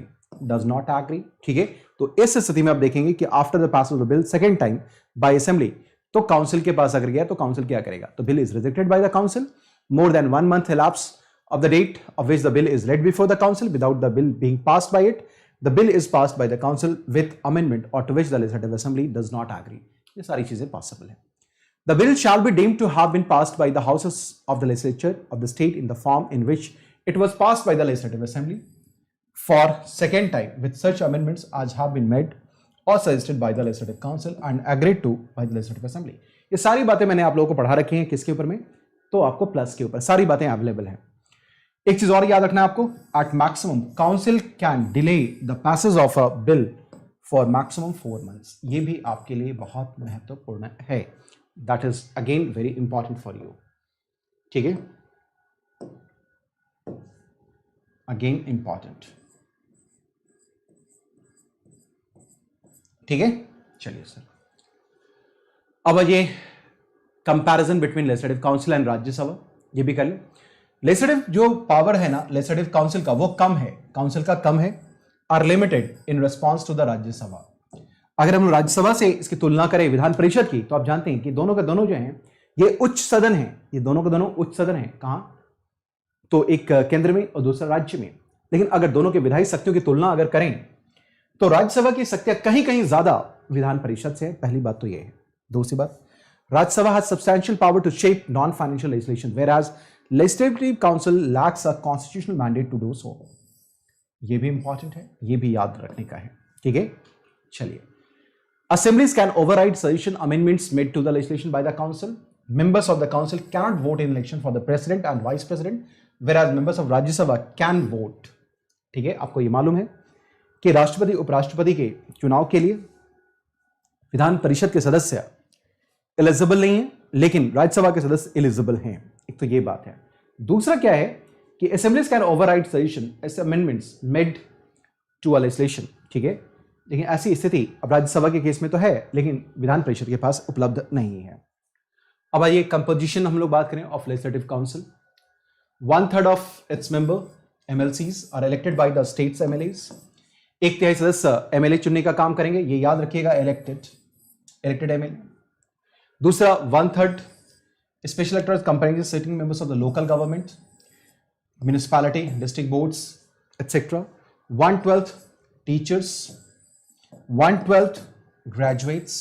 does not agree। ठीक है, तो इस स्थिति में आप देखेंगे कि after the pass of the bill second time by assembly, तो काउंसिल के पास अगर गया तो काउंसिल क्या करेगा? तो bill is rejected by the council, more than 1 month elapse of the date of which the bill is laid before the council without the bill being passed by it, the bill is passed by the council with amendment or to which the legislative assembly does not agree। ये सारी चीजें possible है। The bill shall be deemed to have been passed by the houses of the legislature of the state in the form in which it was passed by the legislative assembly for second time with such amendments as have been made or suggested by the legislative council and agreed to by the legislative assembly। ये सारी बातें मैंने आप लोगों को पढ़ा रखी हैं, किसके ऊपर में? तो आपको प्लस के ऊपर सारी बातें अवेलेबल हैं। एक चीज और याद रखना है आपको, at maximum council can delay the passage of a bill for maximum 4 months। ये भी आपके लिए बहुत महत्वपूर्ण है, that is again very important for you. ठीक है, अगेन इंपॉर्टेंट। ठीक है, चलिए सर, अब ये comparison between legislative council and Rajya Sabha, ये भी कर लें। लेजिस्लेटिव जो पावर है ना लेजिस्लेटिव काउंसिल का वो कम है, काउंसिल का कम है, are limited in response to the Rajya Sabha. अगर हम राज्यसभा से इसकी तुलना करें विधान परिषद की तो आप जानते हैं कि दोनों के दोनों जो हैं ये उच्च सदन है, ये दोनों के दोनों उच्च सदन है। कहां? तो एक केंद्र में और दूसरा राज्य में। लेकिन अगर दोनों के विधायी शक्तियों की तुलना अगर करें तो राज्यसभा की शक्तियां कहीं कहीं ज्यादा विधान परिषद से है। पहली बात तो यह है। दूसरी बात, Rajya Sabha has substantial power to shape non financial legislation whereas legislative council lacks a constitutional mandate to do so. ये भी इंपॉर्टेंट है, ये भी याद रखने का है। ठीक है, चलिए। Assemblies can override suggestion amendments made to the legislation by the council. Members of the council cannot vote in election for the president and vice president, whereas members of Rajya Sabha can vote. ठीक है, आपको ये मालूम है कि राष्ट्रपति उपराष्ट्रपति के चुनाव के लिए विधान परिषद के सदस्य एलिजिबल नहीं है, लेकिन राज्यसभा के सदस्य एलिजिबल हैं। एक तो ये बात है। दूसरा क्या है कि assemblies can override suggestion amendments made to a legislation। ठीक है, लेकिन ऐसी स्थिति अब राज्यसभा के केस में तो है, लेकिन विधान परिषद के पास उपलब्ध नहीं है। अब आइए कंपोजिशन हम लोग बात करें of legislative council. 1/3 of its member MLCs are elected by the states MLAs. एक तिहाई सदस्य एमएलए चुनने का काम करेंगे, ये याद रखिएगा, इलेक्टेड एमएलए। दूसरा 1/3 special electors comprising sitting members of the local government, municipality, district boards etcetera. 1/12 teachers, 1/12 graduates,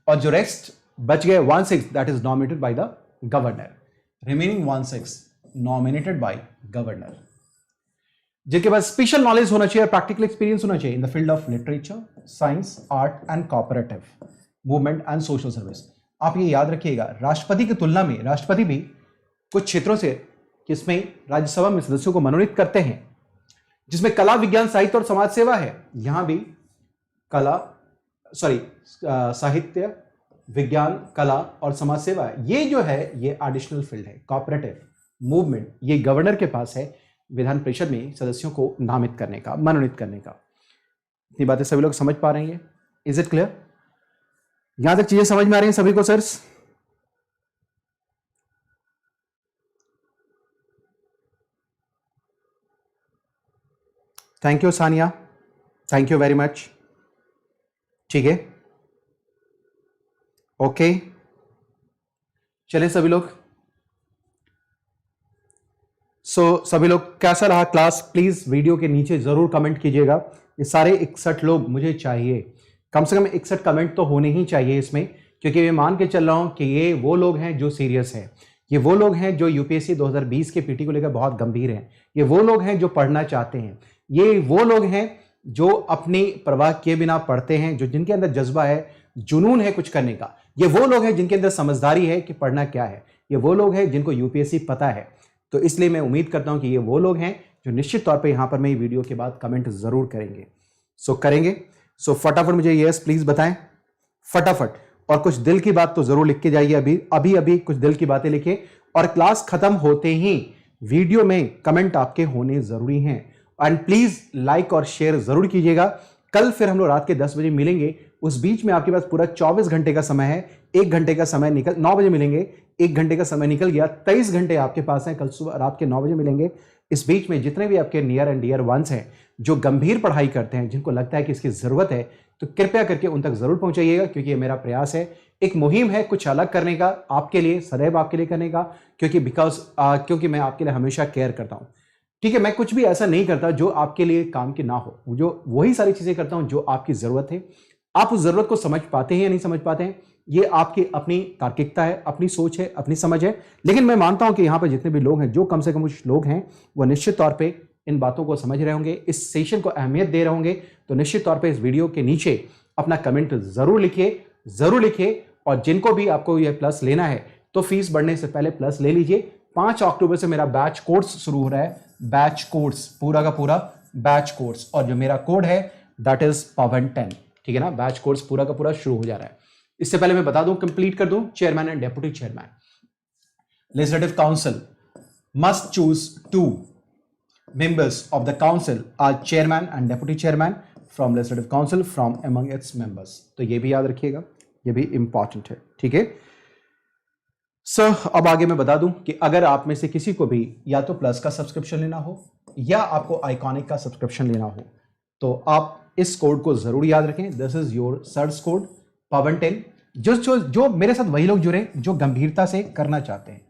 और जो रेस्ट बच गए 1/6 that is nominated by the governor. Remaining 1/6 nominated by governor, जिनके पास स्पेशल नॉलेज होना चाहिए, प्रैक्टिकल एक्सपीरियंस होना चाहिए in the field of literature, science, art and cooperative movement and social service. आप ये याद रखिएगा, राष्ट्रपति की तुलना में राष्ट्रपति भी कुछ क्षेत्रों से जिसमें राज्यसभा में सदस्यों को मनोनीत करते हैं, जिसमें कला, विज्ञान, साहित्य और समाज सेवा है, यहां भी साहित्य, विज्ञान, कला और समाज सेवा है। ये जो है ये एडिशनल फील्ड है। कोऑपरेटिव मूवमेंट ये गवर्नर के पास है विधान परिषद में सदस्यों को नामित करने का, मनोनीत करने का। इतनी बातें सभी लोग समझ पा रहे हैं? Is it clear? यहां तक चीजें समझ में आ रही हैं सभी को sirs? Thank you Sania, thank you very much. ठीक है, ओके, चले सभी लोग। सभी लोग कैसा रहा क्लास? प्लीज वीडियो के नीचे जरूर कमेंट कीजिएगा। ये सारे 61 लोग मुझे चाहिए, कम से कम 61 कमेंट तो होने ही चाहिए इसमें, क्योंकि मैं मान के चल रहा हूं कि ये वो लोग हैं जो सीरियस हैं, ये वो लोग हैं जो यूपीएससी 2020 के पीटी को लेकर बहुत गंभीर हैं, ये वो लोग हैं जो पढ़ना चाहते हैं, ये वो लोग हैं जो अपनी परवाह किए बिना पढ़ते हैं, जो जिनके अंदर जज्बा है, जुनून है कुछ करने का, ये वो लोग हैं जिनके अंदर समझदारी है कि पढ़ना क्या है, ये वो लोग हैं जिनको यूपीएससी पता है। तो इसलिए मैं उम्मीद करता हूं कि ये वो लोग हैं जो निश्चित तौर पे यहां पर मैं वीडियो के बाद कमेंट जरूर करेंगे। करेंगे। फटाफट मुझे यस प्लीज बताएं, फटाफट। और कुछ दिल की बात तो जरूर लिख के जाइए, अभी कुछ दिल की बातें लिखें, और क्लास खत्म होते ही वीडियो में कमेंट आपके होने जरूरी हैं। एंड प्लीज लाइक और शेयर जरूर कीजिएगा। कल फिर हम लोग रात के 10 बजे मिलेंगे। उस बीच में आपके पास पूरा 24 घंटे का समय है। 1 घंटे का समय निकल, 9 बजे मिलेंगे, 1 घंटे का समय निकल गया, 23 घंटे आपके पास हैं। कल सुबह रात के 9 बजे मिलेंगे। इस बीच में जितने भी आपके नियर एंड डियर वंस हैं जो गंभीर पढ़ाई करते हैं, जिनको लगता है कि इसकी जरूरत है, तो कृपया करके उन तक जरूर पहुंचाइएगा, क्योंकि ये मेरा प्रयास है, एक मुहिम है कुछ अलग करने का, आपके लिए, सदैव आपके लिए करने का, क्योंकि मैं आपके लिए हमेशा केयर करता हूं। ठीक है, मैं कुछ भी ऐसा नहीं करता जो आपके लिए काम की ना हो, जो वही सारी चीजें करता हूं जो आपकी जरूरत है। आप उस जरूरत को समझ पाते हैं या नहीं समझ पाते हैं, ये आपकी अपनी तार्किकता है, अपनी सोच है, अपनी समझ है। लेकिन मैं मानता हूं कि यहां पर जितने भी लोग हैं, जो कम से कम कुछ लोग हैं, वो निश्चित तौर पे इन बातों को समझ रहे होंगे, इस सेशन को अहमियत दे रहे होंगे। तो निश्चित तौर पे इस वीडियो के नीचे अपना कमेंट जरूर लिखिए। और जिनको भी आपको यह प्लस लेना है तो फीस बढ़ने से पहले प्लस ले लीजिए। 5 अक्टूबर से मेरा बैच कोर्स शुरू हो रहा है, बैच कोर्स पूरा का पूरा बैच कोर्स, और जो मेरा कोड है दैट इज PAVAN10। ठीक है ना, बैच कोर्स पूरा का पूरा शुरू हो जा रहा है। इससे पहले मैं बता दूं, कंप्लीट कर दूं, chairman and deputy chairman legislative council must choose 2 members of the council are chairman and deputy chairman from legislative council from among its members। तो ये भी याद रखिएगा, ये भी इंपॉर्टेंट है। ठीक है, सर अब आगे मैं बता दूं कि अगर आप में से किसी को भी या तो प्लस का सब्सक्रिप्शन लेना हो या आपको आइकॉनिक का सब्सक्रिप्शन लेना हो तो आप इस कोड को जरूर याद रखें। This is your search code pawan10। जो मेरे साथ वही लोग जुड़े जो गंभीरता से करना चाहते हैं,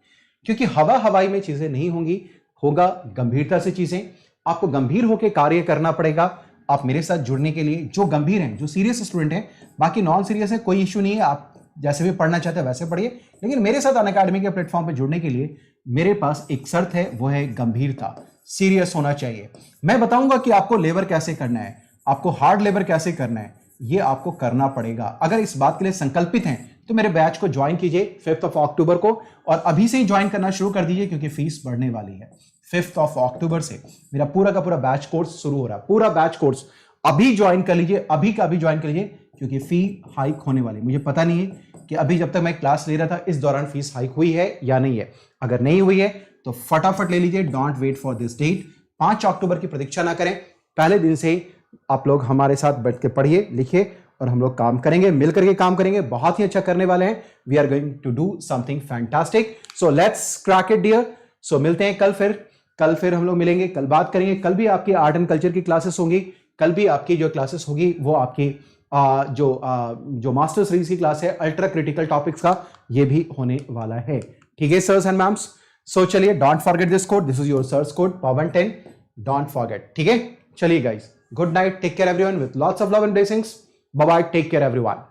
क्योंकि हवा हवाई में चीजें नहीं होंगी, होगा गंभीरता से चीजें। आपको गंभीर होकर कार्य करना पड़ेगा आप मेरे साथ जुड़ने के लिए, जो गंभीर हैं, जो सीरियस स्टूडेंट हैं। बाकी नॉन सीरियस है, कोई इश्यू नहीं है, आप जैसे भी पढ़ना चाहते हैं वैसे पढ़िए, लेकिन मेरे साथ अनअकैडमी के प्लेटफॉर्म पर जुड़ने के लिए मेरे पास एक शर्त है, वो है गंभीरता, सीरियस होना चाहिए। मैं बताऊंगा कि आपको लेबर कैसे करना है, आपको हार्ड लेबर कैसे करना है, ये आपको करना पड़ेगा। अगर इस बात के लिए संकल्पित हैं तो मेरे बैच को ज्वाइन कीजिए 5 अक्टूबर को, और अभी से ही ज्वाइन करना शुरू कर दीजिए क्योंकि फीस बढ़ने वाली है। 5 अक्टूबर से मेरा पूरा का पूरा बैच कोर्स शुरू हो रहा है, पूरा बैच कोर्स अभी ज्वाइन कर लीजिए, अभी का अभी ज्वाइन कर लीजिए, क्योंकि फी हाइक होने वाली। मुझे पता नहीं है कि अभी जब तक मैं क्लास ले रहा था इस दौरान फीस हाइक हुई है या नहीं है। अगर नहीं हुई है तो फटाफट ले लीजिए, don't wait for this date. 5 अक्टूबर की प्रतीक्षा ना करें, पहले दिन से आप लोग हमारे साथ बैठ के पढ़िए लिखिए और हम लोग काम करेंगे, मिलकर के काम करेंगे, बहुत ही अच्छा करने वाले हैं। We are going to do something fantastic, so let's crack it dear. So मिलते हैं कल फिर हम लोग मिलेंगे, कल बात करेंगे। कल भी आपकी आर्ट एंड कल्चर की क्लासेस होंगी, कल भी आपकी जो क्लासेस होगी वो आपकी जो मास्टर सीरीज की क्लास है अल्ट्रा क्रिटिकल टॉपिक्स का, ये भी होने वाला है। ठीक है सर्स एंड मैम्स, सो चलिए don't forget this code, this is your search code pawan10, don't forget. ठीक है, चलिए guys, good night, take care everyone, with lots of love and blessings, bye bye, take care everyone.